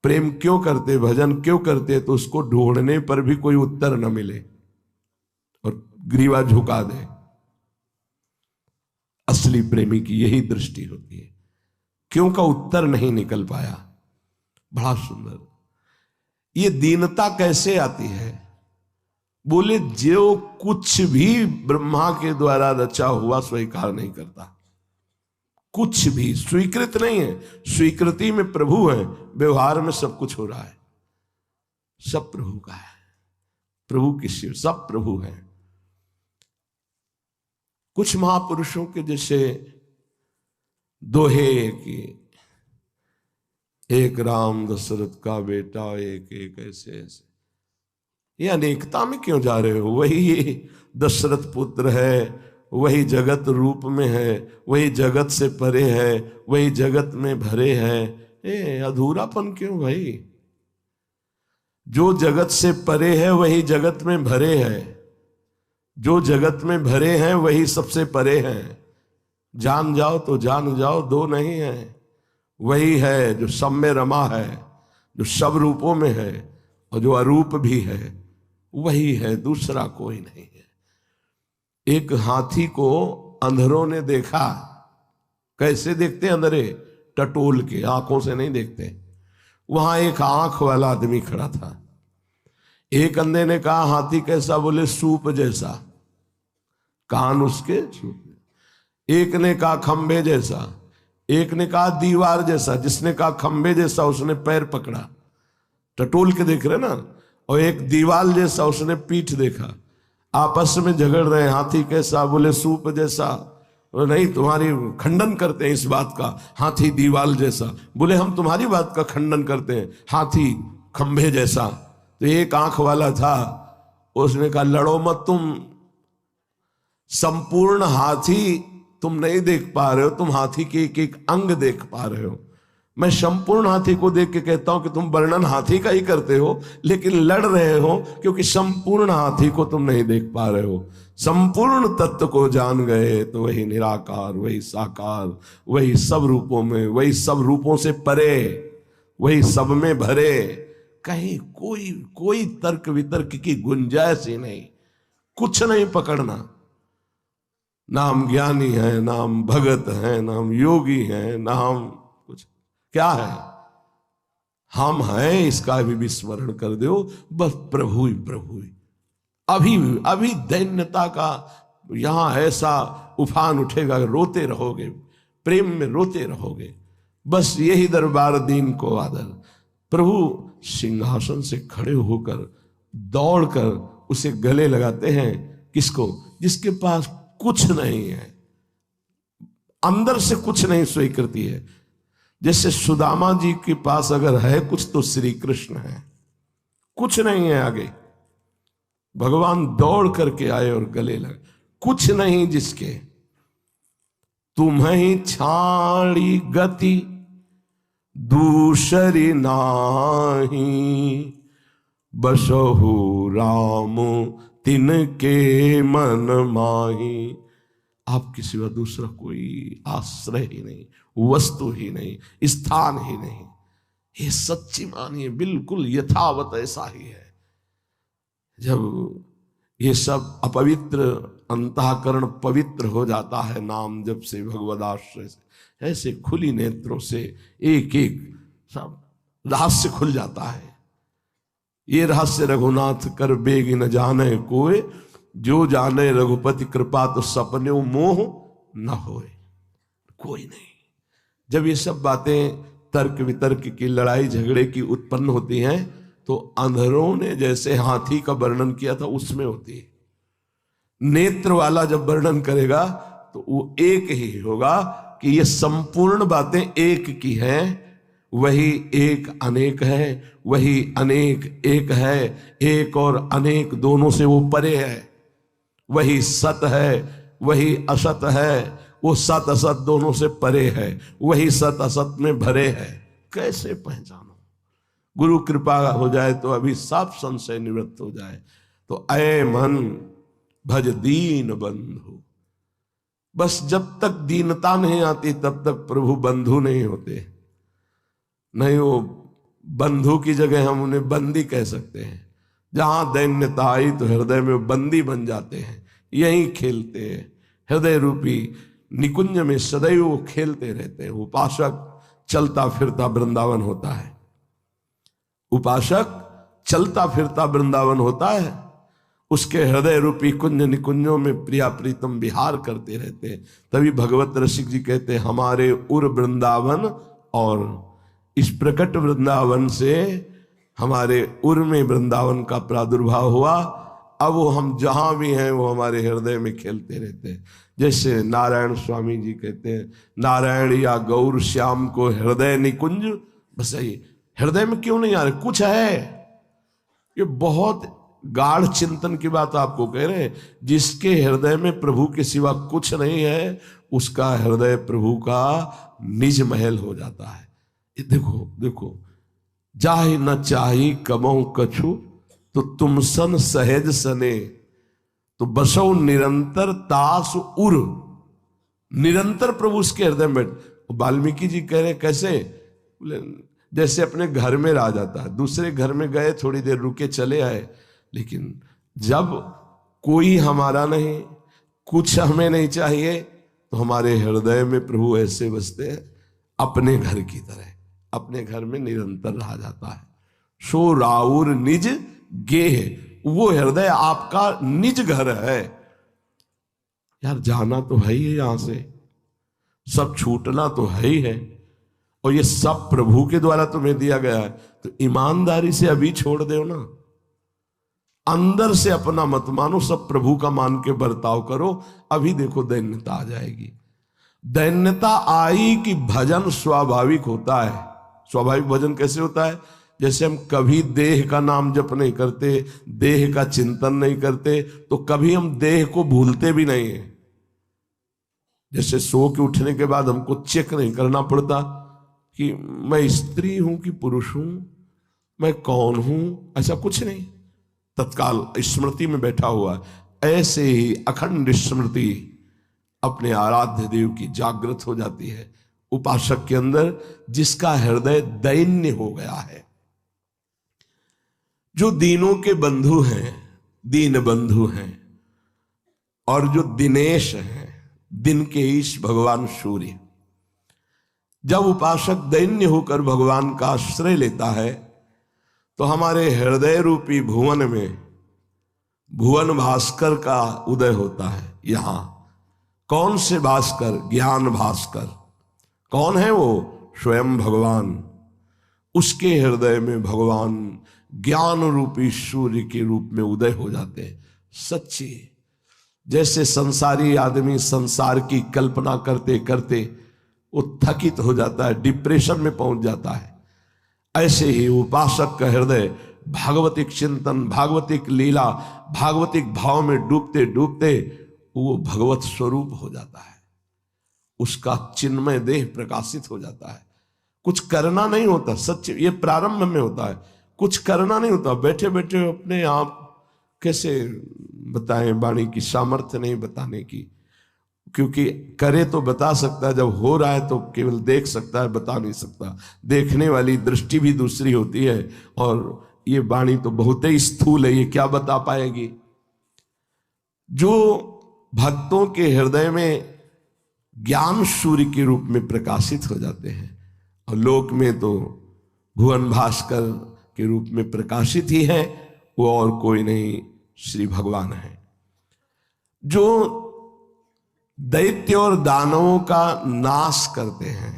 प्रेम क्यों करते, भजन क्यों करते, तो उसको ढूंढने पर भी कोई उत्तर न मिले और ग्रीवा झुका दे। असली प्रेमी की यही दृष्टि होती है। क्यों का उत्तर नहीं निकल पाया। बड़ा सुंदर। ये दीनता कैसे आती है? बोले जो कुछ भी ब्रह्मा के द्वारा रचा हुआ स्वीकार नहीं करता, कुछ भी स्वीकृत नहीं है। स्वीकृति में प्रभु है, व्यवहार में सब कुछ हो रहा है, सब प्रभु का है, प्रभु की शिव, सब प्रभु है। कुछ महापुरुषों के जैसे दोहे कि एक राम दशरथ का बेटा, एक एक ऐसे ऐसे, ये अनेकता में क्यों जा रहे हो? वही दशरथ पुत्र है, वही जगत रूप में है, वही जगत से परे है, वही जगत में भरे है। अधूरापन क्यों भाई? जो जगत से परे है वही जगत में भरे है, जो जगत में भरे हैं वही सबसे परे हैं। जान जाओ तो जान जाओ, दो नहीं है। वही है जो सब में रमा है, जो सब रूपों में है और जो अरूप भी है, वही है, दूसरा कोई नहीं है। एक हाथी को अंधरों ने देखा। कैसे देखते अंधरे? टटोल के, आंखों से नहीं देखते। वहां एक आंख वाला आदमी खड़ा था। एक अंधे ने कहा हाथी कैसा? बोले सूप जैसा, कान उसके सूप। एक ने कहा खंबे जैसा, एक ने कहा दीवार जैसा। जिसने कहा खंबे जैसा उसने पैर पकड़ा, टटोल के देख रहे ना। और एक दीवार जैसा, उसने पीठ देखा। आपस में झगड़ रहे। हाथी कैसा? बोले सूप जैसा। नहीं, तुम्हारी खंडन करते हैं इस बात का, हाथी दीवाल जैसा। बोले हम तुम्हारी बात का खंडन करते हैं, हाथी खंभे जैसा। तो एक आंख वाला था, उसने कहा लड़ो मत, तुम संपूर्ण हाथी तुम नहीं देख पा रहे हो, तुम हाथी के एक एक अंग देख पा रहे हो। मैं संपूर्ण हाथी को देख के कहता हूं कि तुम वर्णन हाथी का ही करते हो, लेकिन लड़ रहे हो क्योंकि संपूर्ण हाथी को तुम नहीं देख पा रहे हो। संपूर्ण तत्व को जान गए तो वही निराकार, वही साकार, वही सब रूपों में, वही सब रूपों से परे, वही सब में भरे। कहीं कोई तर्क वितर्क की गुंजाइश ही नहीं, कुछ नहीं पकड़ना। नाम ज्ञानी है, नाम भगत है, नाम योगी है, नाम कुछ क्या है? हम हैं, इसका भी विस्मरण कर दो। बस प्रभु ही प्रभु ही। अभी दैन्यता का यहां ऐसा उफान उठेगा, रोते रहोगे, प्रेम में रोते रहोगे। बस यही दरबार दीन को आदर। प्रभु सिंहासन से खड़े होकर दौड़कर उसे गले लगाते हैं। किसको? जिसके पास कुछ नहीं है, अंदर से कुछ नहीं स्वीकृति है। जैसे सुदामा जी के पास अगर है कुछ तो श्री कृष्ण है, कुछ नहीं है आगे। भगवान दौड़ करके आए और गले लगे। कुछ नहीं जिसके, तुम्हें छाड़ी गति दूसरी नाही, बसहु राम तिनके मन माही। आपके सिवा दूसरा कोई आश्रय ही नहीं, वस्तु ही नहीं, स्थान ही नहीं। ये सच्ची मानिए, बिल्कुल यथावत ऐसा ही है। जब ये सब अपवित्र अंतःकरण पवित्र हो जाता है नाम जब से, भगवदाश्रय से, ऐसे खुली नेत्रों से एक एक सब रहस्य खुल जाता है। ये रहस्य रघुनाथ कर बेग न जाने कोई, जो जाने रघुपति कृपा तो सपने मोह न होए। कोई नहीं। जब ये सब बातें तर्क वितर्क की, लड़ाई झगड़े की उत्पन्न होती हैं तो अंधरों ने जैसे हाथी का वर्णन किया था उसमें होती है। नेत्र वाला जब वर्णन करेगा तो वो एक ही होगा कि ये संपूर्ण बातें एक की हैं। वही एक अनेक है, वही अनेक एक है। एक और अनेक दोनों से वो परे है। वही सत है, वही असत है। वो सत असत दोनों से परे है। वही सत असत में भरे है। कैसे पहचानो? गुरु कृपा हो जाए तो अभी सब संशय निवृत्त हो जाए। तो ऐ मन भज दीन बंधु। बस जब तक दीनता नहीं आती तब तक प्रभु बंधु नहीं होते। नहीं, वो बंधु की जगह हम उन्हें बंदी कह सकते हैं। जहां दैन्यता आई तो हृदय में बंदी बन जाते हैं, यहीं खेलते हैं। हृदय रूपी निकुंज में सदैव वो खेलते रहते हैं। उपासक चलता फिरता वृंदावन होता है। उपासक चलता फिरता वृंदावन होता है। उसके हृदय रूपी कुंज निकुंजों में प्रिया प्रीतम विहार करते रहते हैं। तभी भगवत रसिक जी कहते हैं हमारे उर वृंदावन, और इस प्रकट वृंदावन से हमारे उर में वृंदावन का प्रादुर्भाव हुआ। अब वो हम जहां भी हैं वो हमारे हृदय में खेलते रहते हैं। जैसे नारायण स्वामी जी कहते हैं, नारायण या गौर श्याम को हृदय निकुंज बसाइए। हृदय में क्यों नहीं आ रहे? कुछ है। ये बहुत गाढ़ चिंतन की बात आपको कह रहे हैं। जिसके हृदय में प्रभु के सिवा कुछ नहीं है, उसका हृदय प्रभु का निज महल हो जाता है। ये देखो देखो, जाहि न चाही कमौ कछु, तो तुम सन सहज सने, तो बसो निरंतर तास उर। निरंतर प्रभु उसके हृदय में बैठ। वाल्मीकि जी कह रहे कैसे? जैसे अपने घर में रह जाता है, दूसरे घर में गए, थोड़ी देर रुके चले आए, लेकिन जब कोई हमारा नहीं, कुछ हमें नहीं चाहिए, तो हमारे हृदय में प्रभु ऐसे बसते हैं अपने घर की तरह, अपने घर में निरंतर रह जाता है। सो राउर निज गेह, वो हृदय आपका निज घर है। यार जाना तो है ही है, यहां से सब छूटना तो है ही है, और ये सब प्रभु के द्वारा तुम्हें दिया गया है। तो ईमानदारी से अभी छोड़ दो ना, अंदर से अपना मत मानो, सब प्रभु का मान के बर्ताव करो। अभी देखो दैन्यता आ जाएगी। दैन्यता आई कि भजन स्वाभाविक होता है। स्वाभाविक भजन कैसे होता है? जैसे हम कभी देह का नाम जप नहीं करते, देह का चिंतन नहीं करते, तो कभी हम देह को भूलते भी नहीं है। जैसे सो के उठने के बाद हमको चेक नहीं करना पड़ता कि मैं स्त्री हूं कि पुरुष हूं, मैं कौन हूं, ऐसा कुछ नहीं, तत्काल स्मृति में बैठा हुआ है। ऐसे ही अखंड स्मृति अपने आराध्य देव की जागृत हो जाती है उपासक के अंदर, जिसका हृदय दैन्य हो गया है। जो दीनों के बंधु हैं, दीन बंधु हैं, और जो दिनेश हैं, दिन के ईश भगवान सूर्य, जब उपासक दैन्य होकर भगवान का आश्रय लेता है, तो हमारे हृदय रूपी भुवन में भुवन भास्कर का उदय होता है। यहां कौन से भास्कर? ज्ञान भास्कर। कौन है वो? स्वयं भगवान। उसके हृदय में भगवान ज्ञान रूपी सूर्य के रूप में उदय हो जाते हैं। सच्ची, जैसे संसारी आदमी संसार की कल्पना करते करते वो थकित हो जाता है, डिप्रेशन में पहुंच जाता है, ऐसे ही उपासक का हृदय भागवतिक चिंतन, भागवतिक लीला, भागवतिक भाव में डूबते डूबते वो भगवत स्वरूप हो जाता है। उसका चिन्मय देह प्रकाशित हो जाता है। कुछ करना नहीं होता, सच ये प्रारंभ में होता है। कुछ करना नहीं होता, बैठे बैठे अपने आप कैसे बताएं, वाणी की सामर्थ्य नहीं बताने की, क्योंकि करे तो बता सकता है, जब हो रहा है तो केवल देख सकता है, बता नहीं सकता। देखने वाली दृष्टि भी दूसरी होती है, और ये वाणी तो बहुत ही स्थूल है, ये क्या बता पाएगी। जो भक्तों के हृदय में ज्ञान सूर्य के रूप में प्रकाशित हो जाते हैं, और लोक में तो भुवन भास्कर के रूप में प्रकाशित ही है, वो और कोई नहीं, श्री भगवान है। जो दैत्य और दानवों का नाश करते हैं,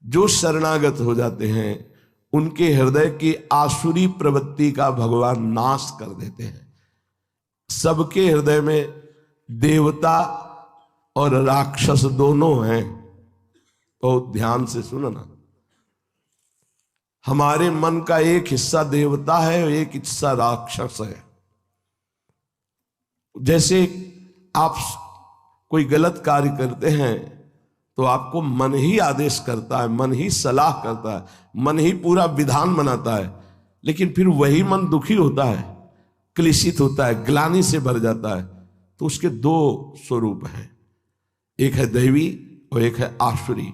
जो शरणागत हो जाते हैं, उनके हृदय की आसुरी प्रवृत्ति का भगवान नाश कर देते हैं। सबके हृदय में देवता और राक्षस दोनों हैं। बहुत ध्यान से सुनो ना, हमारे मन का एक हिस्सा देवता है और एक हिस्सा राक्षस है। जैसे आप कोई गलत कार्य करते हैं तो आपको मन ही आदेश करता है, मन ही सलाह करता है, मन ही पूरा विधान बनाता है, लेकिन फिर वही मन दुखी होता है, क्लेशित होता है, ग्लानि से भर जाता है। तो उसके दो स्वरूप हैं, एक है दैवी और एक है आसुरी।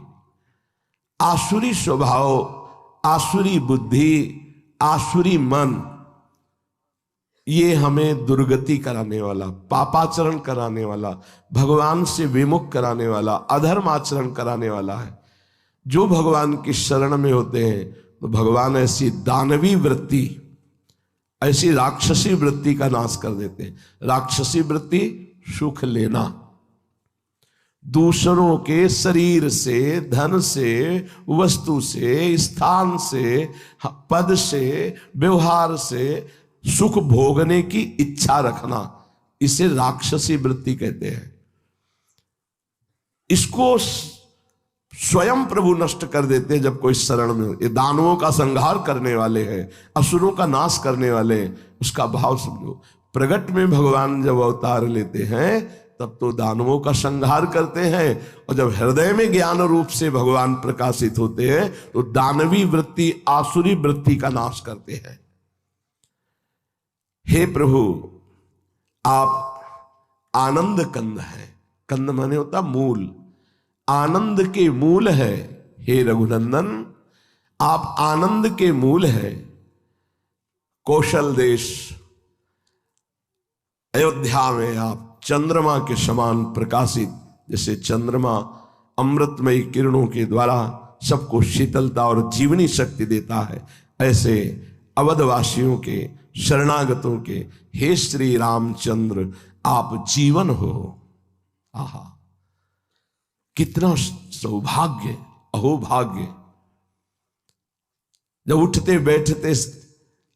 आसुरी स्वभाव, आसुरी बुद्धि, आसुरी मन, ये हमें दुर्गति कराने वाला, पापाचरण कराने वाला, भगवान से विमुख कराने वाला, अधर्म आचरण कराने वाला है। जो भगवान की शरण में होते हैं तो भगवान ऐसी दानवी वृत्ति, ऐसी राक्षसी वृत्ति का नाश कर देते हैं। राक्षसी वृत्ति सुख लेना, दूसरों के शरीर से, धन से, वस्तु से, स्थान से, पद से, व्यवहार से सुख भोगने की इच्छा रखना, इसे राक्षसी वृत्ति कहते हैं। इसको स्वयं प्रभु नष्ट कर देते हैं जब कोई शरण में हो। ये दानवों का संहार करने वाले हैं, असुरों का नाश करने वाले हैं, उसका भाव समझो। प्रगट में भगवान जब अवतार लेते हैं तब तो दानवों का संहार करते हैं, और जब हृदय में ज्ञान रूप से भगवान प्रकाशित होते हैं तो दानवी वृत्ति, आसुरी वृत्ति का नाश करते हैं। हे प्रभु, आप आनंद कंद हैं। कंद माने होता मूल, आनंद के मूल है। हे रघुनंदन, आप आनंद के मूल है। कौशल देश अयोध्या में आप चंद्रमा के समान प्रकाशित, जैसे चंद्रमा अमृतमयी किरणों के द्वारा सबको शीतलता और जीवनी शक्ति देता है, ऐसे अवधवासियों के, शरणागतों के हे श्री रामचंद्र आप जीवन हो। आहा, कितना सौभाग्य, अहोभाग्य। जब उठते बैठते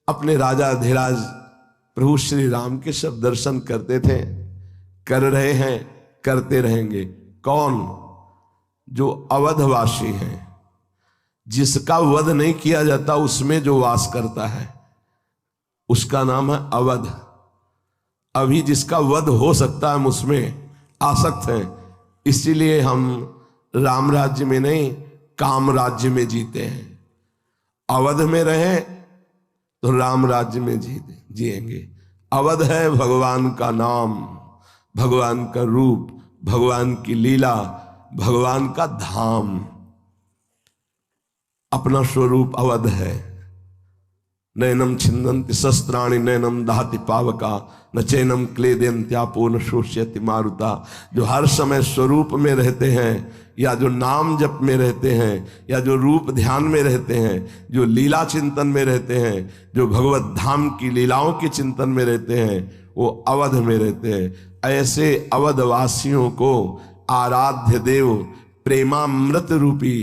अपने राजा धीराज प्रभु श्री राम के सब दर्शन करते थे, कर रहे हैं, करते रहेंगे। कौन? जो अवधवासी हैं, जिसका वध नहीं किया जाता उसमें जो वास करता है उसका नाम है अवध। अभी जिसका वध हो सकता है हम उसमें आसक्त हैं, इसीलिए हम राम राज्य में नहीं काम राज्य में जीते हैं। अवध में रहे तो राम राज्य में जिएंगे। अवध है भगवान का नाम, भगवान का रूप, भगवान की लीला, भगवान का धाम। अपना स्वरूप अवध है। नैनम छिन्दन्ति शस्त्राणि नैनम दहति पावका न चैनम क्लेदयन्त्यापो न शोष्यति मारुता। जो हर समय स्वरूप में रहते हैं, या जो नाम जप में रहते हैं, या जो रूप ध्यान में रहते हैं, जो लीला चिंतन में रहते हैं, जो भगवत धाम की लीलाओं के चिंतन में रहते हैं, वो अवध में रहते हैं। ऐसे अवधवासियों को आराध्य देव प्रेमामृत रूपी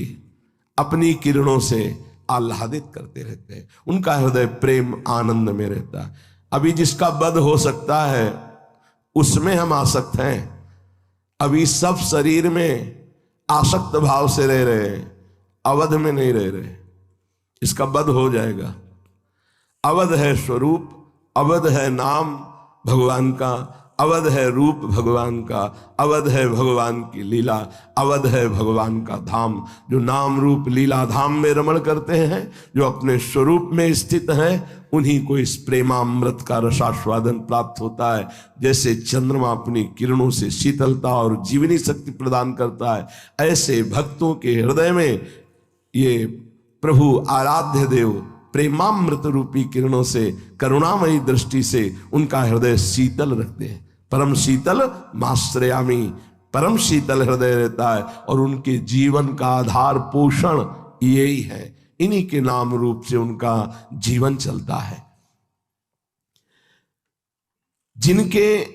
अपनी किरणों से आह्लादित करते रहते हैं। उनका हृदय प्रेम आनंद में रहता है। अभी जिसका वध हो सकता है उसमें हम आसक्त हैं। अभी सब शरीर में आसक्त भाव से रह रहे हैं, अवध में नहीं रह रहे। इसका वध हो जाएगा। अवध है स्वरूप, अवध है नाम भगवान का, अवध है रूप भगवान का, अवध है भगवान की लीला, अवध है भगवान का धाम। जो नाम रूप लीला धाम में रमण करते हैं, जो अपने स्वरूप में स्थित हैं, उन्हीं को इस प्रेमामृत का रसास्वादन प्राप्त होता है। जैसे चंद्रमा अपनी किरणों से शीतलता और जीवनी शक्ति प्रदान करता है, ऐसे भक्तों के हृदय में ये प्रभु आराध्य देव प्रेमामृत रूपी किरणों से, करुणामयी दृष्टि से उनका हृदय शीतल रखते हैं। परम शीतल माश्रयामी, परम शीतल हृदय रहता है, और उनके जीवन का आधार पोषण यही है। इन्हीं के नाम रूप से उनका जीवन चलता है। जिनके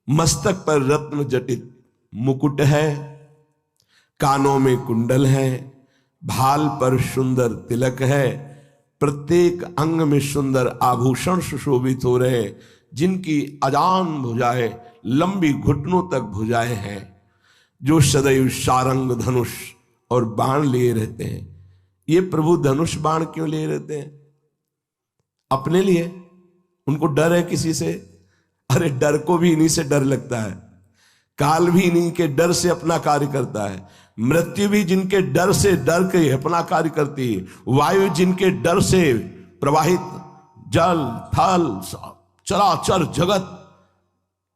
मस्तक पर रत्न जटित मुकुट है, कानों में कुंडल है, भाल पर सुंदर तिलक है, प्रत्येक अंग में सुंदर आभूषण सुशोभित हो रहे, जिनकी अजान भुजाएं लंबी घुटनों तक भुजाएं हैं, जो सदैव सारंग धनुष और बाण लिए रहते हैं। ये प्रभु धनुष बाण क्यों लिए रहते हैं? अपने लिए। उनको डर है किसी से? अरे डर को भी इन्हीं से डर लगता है। काल भी इन्हीं के डर से अपना कार्य करता है। मृत्यु भी जिनके डर से डर के अपना कार्य करती है। वायु जिनके डर से प्रवाहित, जल थल चराचर जगत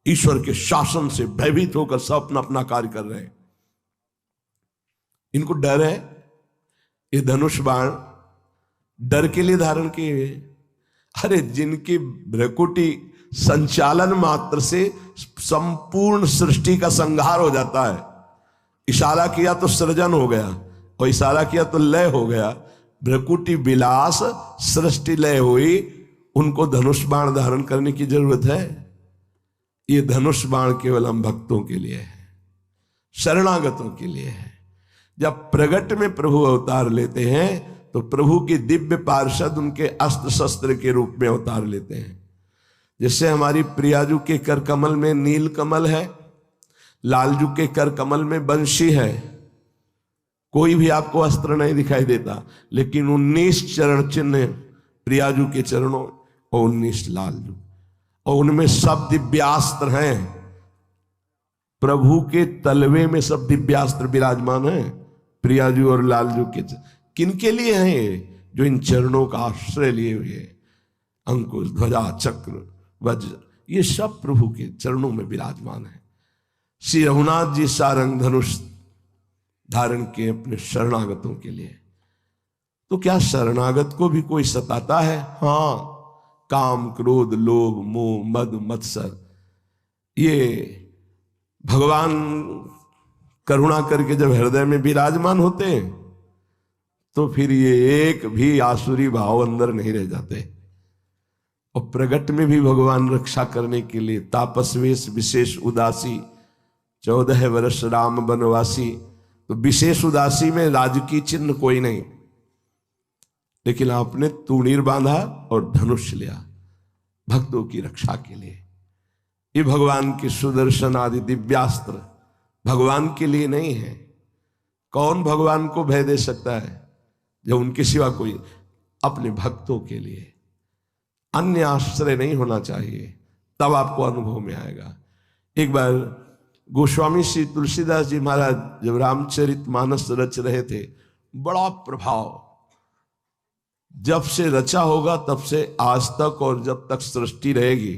ईश्वर के शासन से भयभीत होकर सब अपना अपना कार्य कर रहे हैं। इनको डर है। ये धनुष बाण डर के लिए धारण किए। अरे जिनकी भ्रकुटी संचालन मात्र से संपूर्ण सृष्टि का संहार हो जाता है। इशारा किया तो सृजन हो गया, और इशारा किया तो लय हो गया। भ्रकुटी विलास, सृष्टि लय हुई, उनको धनुष बाण धारण करने की जरूरत है? ये धनुष बाण केवल हम भक्तों के लिए है, शरणागतों के लिए है। जब प्रगट में प्रभु अवतार लेते हैं तो प्रभु की दिव्य पार्षद उनके अस्त्र शस्त्र के रूप में अवतार लेते हैं। जैसे हमारी प्रियाजू के कर कमल में नील कमल है, लालजू के कर कमल में बंशी है। कोई भी आपको अस्त्र नहीं दिखाई देता, लेकिन 19 चरण चिन्ह प्रियाजू के चरणों और 19 लालजू, और उनमें सब दिव्यास्त्र हैं। प्रभु के तलवे में सब दिव्यास्त्र विराजमान हैं। प्रियाजू और लालजू के किनके लिए हैं ये? जो इन चरणों का आश्रय लिए हुए, अंकुश, ध्वजा, चक्र, वज्र, ये सब प्रभु के चरणों में विराजमान है। श्री रघुनाथ जी सारंग धनुष धारण किए अपने शरणागतों के लिए। तो क्या शरणागत को भी कोई सताता है? हाँ, काम, क्रोध, लोभ, मोह, मद, मत्सर, ये भगवान करुणा करके जब हृदय में विराजमान होते हैं तो फिर ये एक भी आसुरी भाव अंदर नहीं रह जाते। और प्रगट में भी भगवान रक्षा करने के लिए तापस वेश विशेष उदासी, 14 वर्ष राम बनवासी। तो विशेष उदासी में राजकी चिन्ह कोई नहीं, लेकिन आपने तूणीर बांधा और धनुष लिया भक्तों की रक्षा के लिए। ये भगवान के सुदर्शन आदि दिव्यास्त्र भगवान के लिए नहीं है। कौन भगवान को भय दे सकता है? जब उनके सिवा कोई, अपने भक्तों के लिए। अन्य आश्रय नहीं होना चाहिए, तब आपको अनुभव में आएगा। एक बार गोस्वामी श्री तुलसीदास जी महाराज जब रामचरितमानस रच रहे थे, बड़ा प्रभाव जब से रचा होगा तब से आज तक और जब तक सृष्टि रहेगी,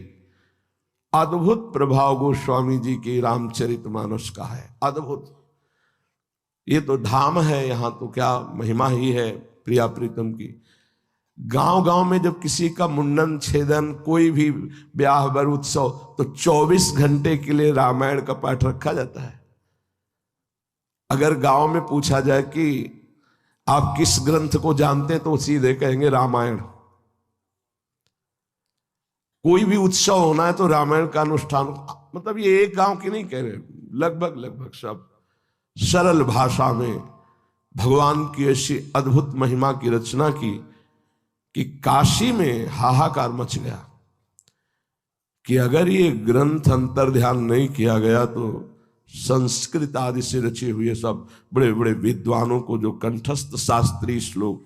अद्भुत प्रभाव गोस्वामी जी की रामचरितमानस का है। अद्भुत। ये तो धाम है, यहां तो क्या महिमा ही है प्रिया प्रीतम की। गांव गांव में जब किसी का मुंडन, छेदन, कोई भी ब्याह बर उत्सव, तो 24 घंटे के लिए रामायण का पाठ रखा जाता है। अगर गांव में पूछा जाए कि आप किस ग्रंथ को जानते हैं तो सीधे कहेंगे रामायण। कोई भी उत्सव होना है तो रामायण का अनुष्ठान, मतलब ये एक गांव की नहीं कह रहे, लगभग सब सरल भाषा में भगवान की ऐसी अद्भुत महिमा की रचना की कि काशी में हाहाकार मच गया कि अगर ये ग्रंथ अंतर ध्यान नहीं किया गया तो संस्कृत आदि से रचे हुए सब बड़े बड़े विद्वानों को जो कंठस्थ शास्त्रीय श्लोक,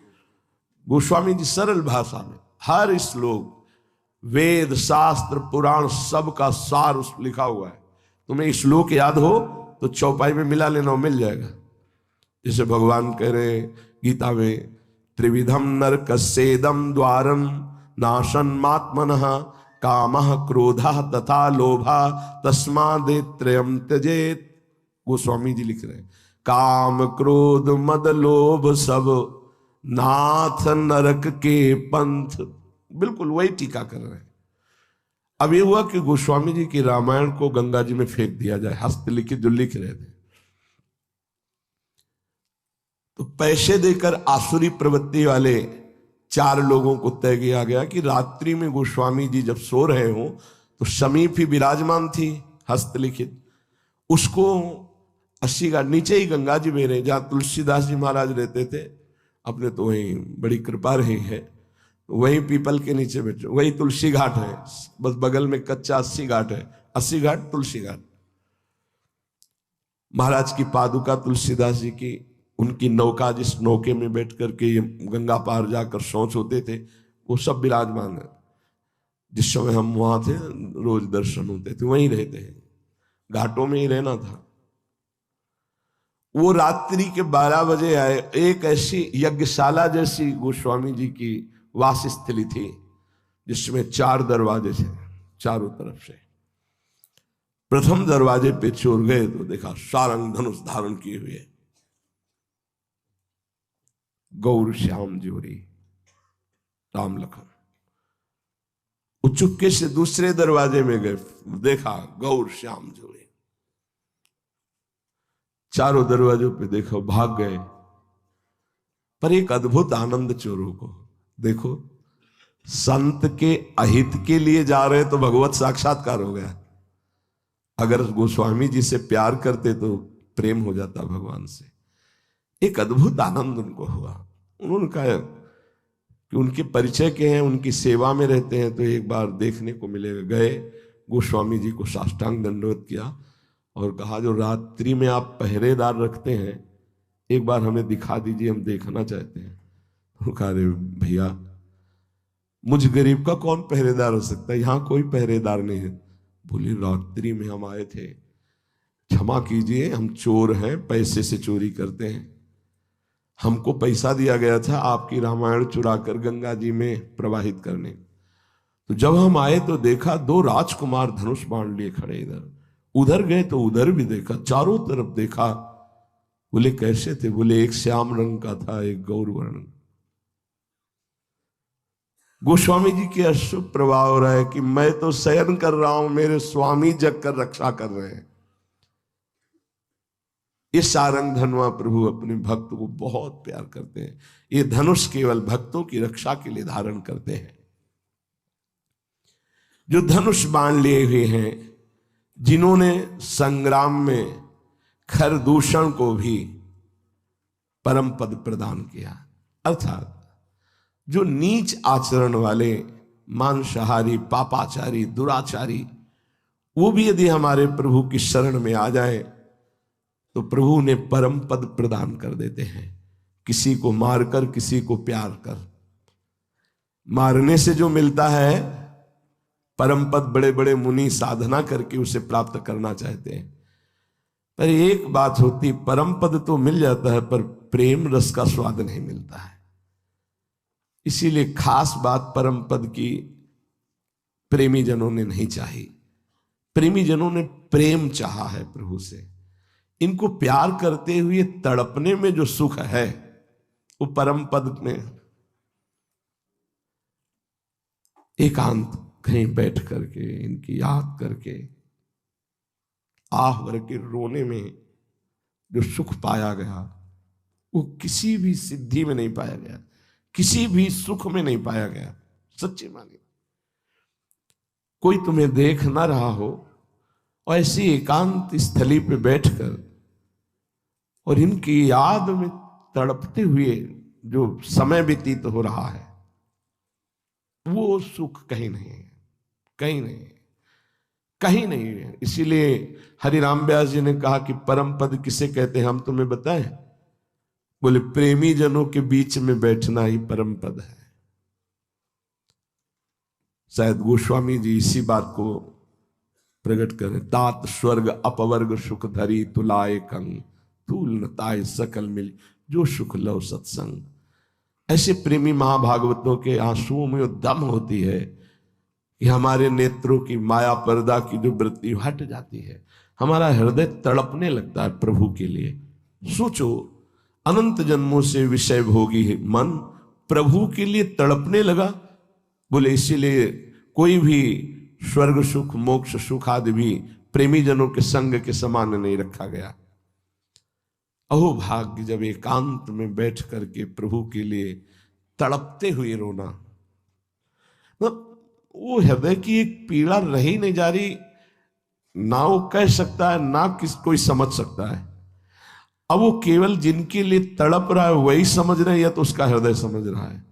गोस्वामी जी सरल भाषा में हर श्लोक वेद, शास्त्र, पुराण सब का सार उस लिखा हुआ है। तुम्हें श्लोक याद हो तो चौपाई में मिला लेना, मिल जाएगा। जैसे भगवान कह रहे गीता में, त्रिविधम नरकस्येदम द्वारम नाशन्मात्मनः कामः क्रोधः तथा लोभः तस्मादेत्रयम् त्यजेत्। गोस्वामी जी लिख रहे हैं, काम, क्रोध, मद, लोभ सब नाथ नरक के पंथ। बिल्कुल वही टीका कर रहे हैं। अब ये हुआ कि गोस्वामी जी की रामायण को गंगा जी में फेंक दिया जाए, हस्तलिखित जो लिख रहे थे। तो पैसे देकर आसुरी प्रवृत्ति वाले 4 लोगों को तय किया गया कि रात्रि में गोस्वामी जी जब सो रहे हो तो समीप ही विराजमान थी हस्तलिखित, उसको 80 घाट नीचे ही गंगा जी में रहे जहां तुलसीदास जी महाराज रहते थे। अपने तो वही बड़ी कृपा रही है, वही पीपल के नीचे बैठे, वही तुलसी घाट है, बस बगल में कच्चा 80 घाट है, 80 घाट तुलसी घाट। महाराज की पादुका तुलसीदास जी की, उनकी नौका, जिस नौके में बैठ करके ये गंगा पार जाकर शौच होते थे, वो सब विराजमान है। जिस समय हम वहां थे रोज दर्शन होते थे, वहीं रहते हैं, घाटों में ही रहना था। वो रात्रि के 12 बजे आए। एक ऐसी यज्ञशाला जैसी गोस्वामी जी की वास स्थली थी जिसमें 4 दरवाजे थे चारों तरफ से। प्रथम दरवाजे पे चोर गए तो देखा सारंग धनुष धारण किए हुए गौर श्याम जोरी राम लखन। वो चुपके से दूसरे दरवाजे में गए, देखा गौर श्याम जोरी। चारों दरवाजों पे देखो, भाग गए। पर एक अद्भुत आनंद चोरों को, देखो संत के अहित के लिए जा रहे तो भगवत साक्षात्कार हो गया। अगर गोस्वामी जी से प्यार करते तो प्रेम हो जाता भगवान से। एक अद्भुत आनंद उनको हुआ। उन्होंने कहा कि उनके परिचय के हैं, उनकी सेवा में रहते हैं, तो एक बार देखने को मिलेगा। गए, गोस्वामी जी को साष्टांग दंडवत किया और कहा जो रात्रि में आप पहरेदार रखते हैं एक बार हमें दिखा दीजिए, हम देखना चाहते हैं। तो कहा अरे भैया, मुझ गरीब का कौन पहरेदार हो सकता है, यहां कोई पहरेदार नहीं है। बोली रात्रि में हम आए थे, क्षमा कीजिए, हम चोर हैं, पैसे से चोरी करते हैं, हमको पैसा दिया गया था आपकी रामायण चुराकर गंगा जी में प्रवाहित करने। तो जब हम आए तो देखा 2 राजकुमार धनुष बाण लिए खड़े, इधर उधर गए तो उधर भी देखा, चारों तरफ देखा। बोले कैसे थे? बोले एक श्याम रंग का था, एक गौर वर्ण। गोस्वामी जी के अश्रु प्रवाह हो रहा है कि मैं तो शयन कर रहा हूं, मेरे स्वामी जग कर रक्षा कर रहे हैं। ये सारंग धनुआ प्रभु अपने भक्त को बहुत प्यार करते हैं। ये धनुष केवल भक्तों की रक्षा के लिए धारण करते हैं। जो धनुष बाण लिए हुए हैं, जिन्होंने संग्राम में खरदूषण को भी परम पद प्रदान किया, अर्थात जो नीच आचरण वाले मांसाहारी, पापाचारी, दुराचारी, वो भी यदि हमारे प्रभु की शरण में आ जाए तो प्रभु ने परम पद प्रदान कर देते हैं। किसी को मारकर, किसी को प्यार कर। मारने से जो मिलता है परम पद, बड़े बड़े मुनि साधना करके उसे प्राप्त करना चाहते हैं। पर एक बात होती, परम पद तो मिल जाता है पर प्रेम रस का स्वाद नहीं मिलता है। इसीलिए खास बात परम पद की प्रेमी जनों ने नहीं चाही। प्रेमी जनों ने प्रेम चाहा है प्रभु से। इनको प्यार करते हुए तड़पने में जो सुख है वो परम पद में एकांत कहीं बैठ करके इनकी याद करके आह भर के रोने में जो सुख पाया गया वो किसी भी सिद्धि में नहीं पाया गया, किसी भी सुख में नहीं पाया गया। सच्चे मानिए, कोई तुम्हें देख ना रहा हो और ऐसी एकांत स्थली पे बैठकर और इनकी याद में तड़पते हुए जो समय व्यतीत हो रहा है, वो सुख कहीं नहीं है, कहीं नहीं है, कहीं नहीं है। इसीलिए हरिराम व्यास जी ने कहा कि परम पद किसे कहते हैं, हम तुम्हें बताएं। बोले प्रेमी जनों के बीच में बैठना ही परम पद है। शायद गोस्वामी जी इसी बात को प्रकट करें। तात स्वर्ग अपवर्ग सुख धरी तुलाए कंग, तूल नताय सकल मिल जो सुख लव सत्संग। ऐसे प्रेमी महाभागवतों के आंसुओं में दम होती है कि हमारे नेत्रों की माया पर्दा की जो वृत्ति हट जाती है, हमारा हृदय तड़पने लगता है प्रभु के लिए। सोचो, अनंत जन्मों से विषय भोगी मन प्रभु के लिए तड़पने लगा। बोले इसीलिए कोई भी स्वर्ग सुख, मोक्ष सुख आदि भी प्रेमी जनों के संग के समान नहीं रखा गया। अहो भाग्य जब एकांत में बैठ करके प्रभु के लिए तड़पते हुए रोना, वो हृदय की एक पीड़ा रही नहीं जा रही, ना वो कह सकता है ना कोई समझ सकता है। अब वो केवल जिनके लिए तड़प रहा है वही समझ रहे हैं या तो उसका हृदय समझ रहा है।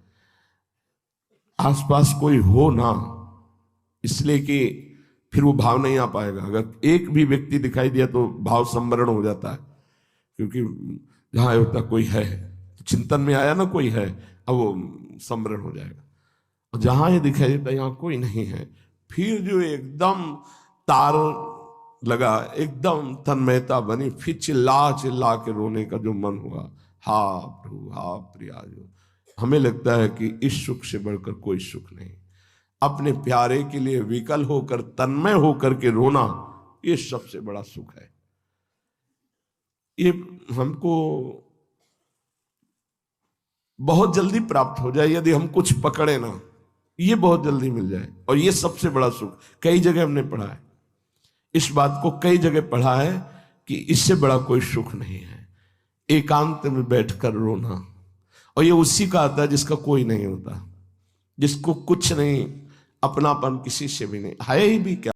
आसपास कोई हो ना, इसलिए कि फिर वो भाव नहीं आ पाएगा। अगर एक भी व्यक्ति दिखाई दिया तो भाव संवरण हो जाता है, क्योंकि जहां होता कोई है तो चिंतन में आया ना कोई है, अब वो संवरण हो जाएगा। और जहां ये दिखाई देता यहां कोई नहीं है, फिर जो एकदम तार लगा, एकदम तन्मयता बनी, फिर चिल्ला चिल्ला के रोने का जो मन हुआ, हा प्रभु हा प्रिया, जो हमें लगता है कि इस सुख से बढ़कर कोई सुख नहीं। अपने प्यारे के लिए विकल होकर, तन्मय होकर के रोना, ये सबसे बड़ा सुख है। ये हमको बहुत जल्दी प्राप्त हो जाए यदि हम कुछ पकड़े ना, ये बहुत जल्दी मिल जाए। और ये सबसे बड़ा सुख, कई जगह हमने पढ़ा है इस बात को, कई जगह पढ़ा है कि इससे बड़ा कोई सुख नहीं है एकांत में बैठकर रोना। और ये उसी का आता है जिसका कोई नहीं होता। जिसको कुछ नहीं, अपनापन किसी से भी नहीं, है ही भी क्या।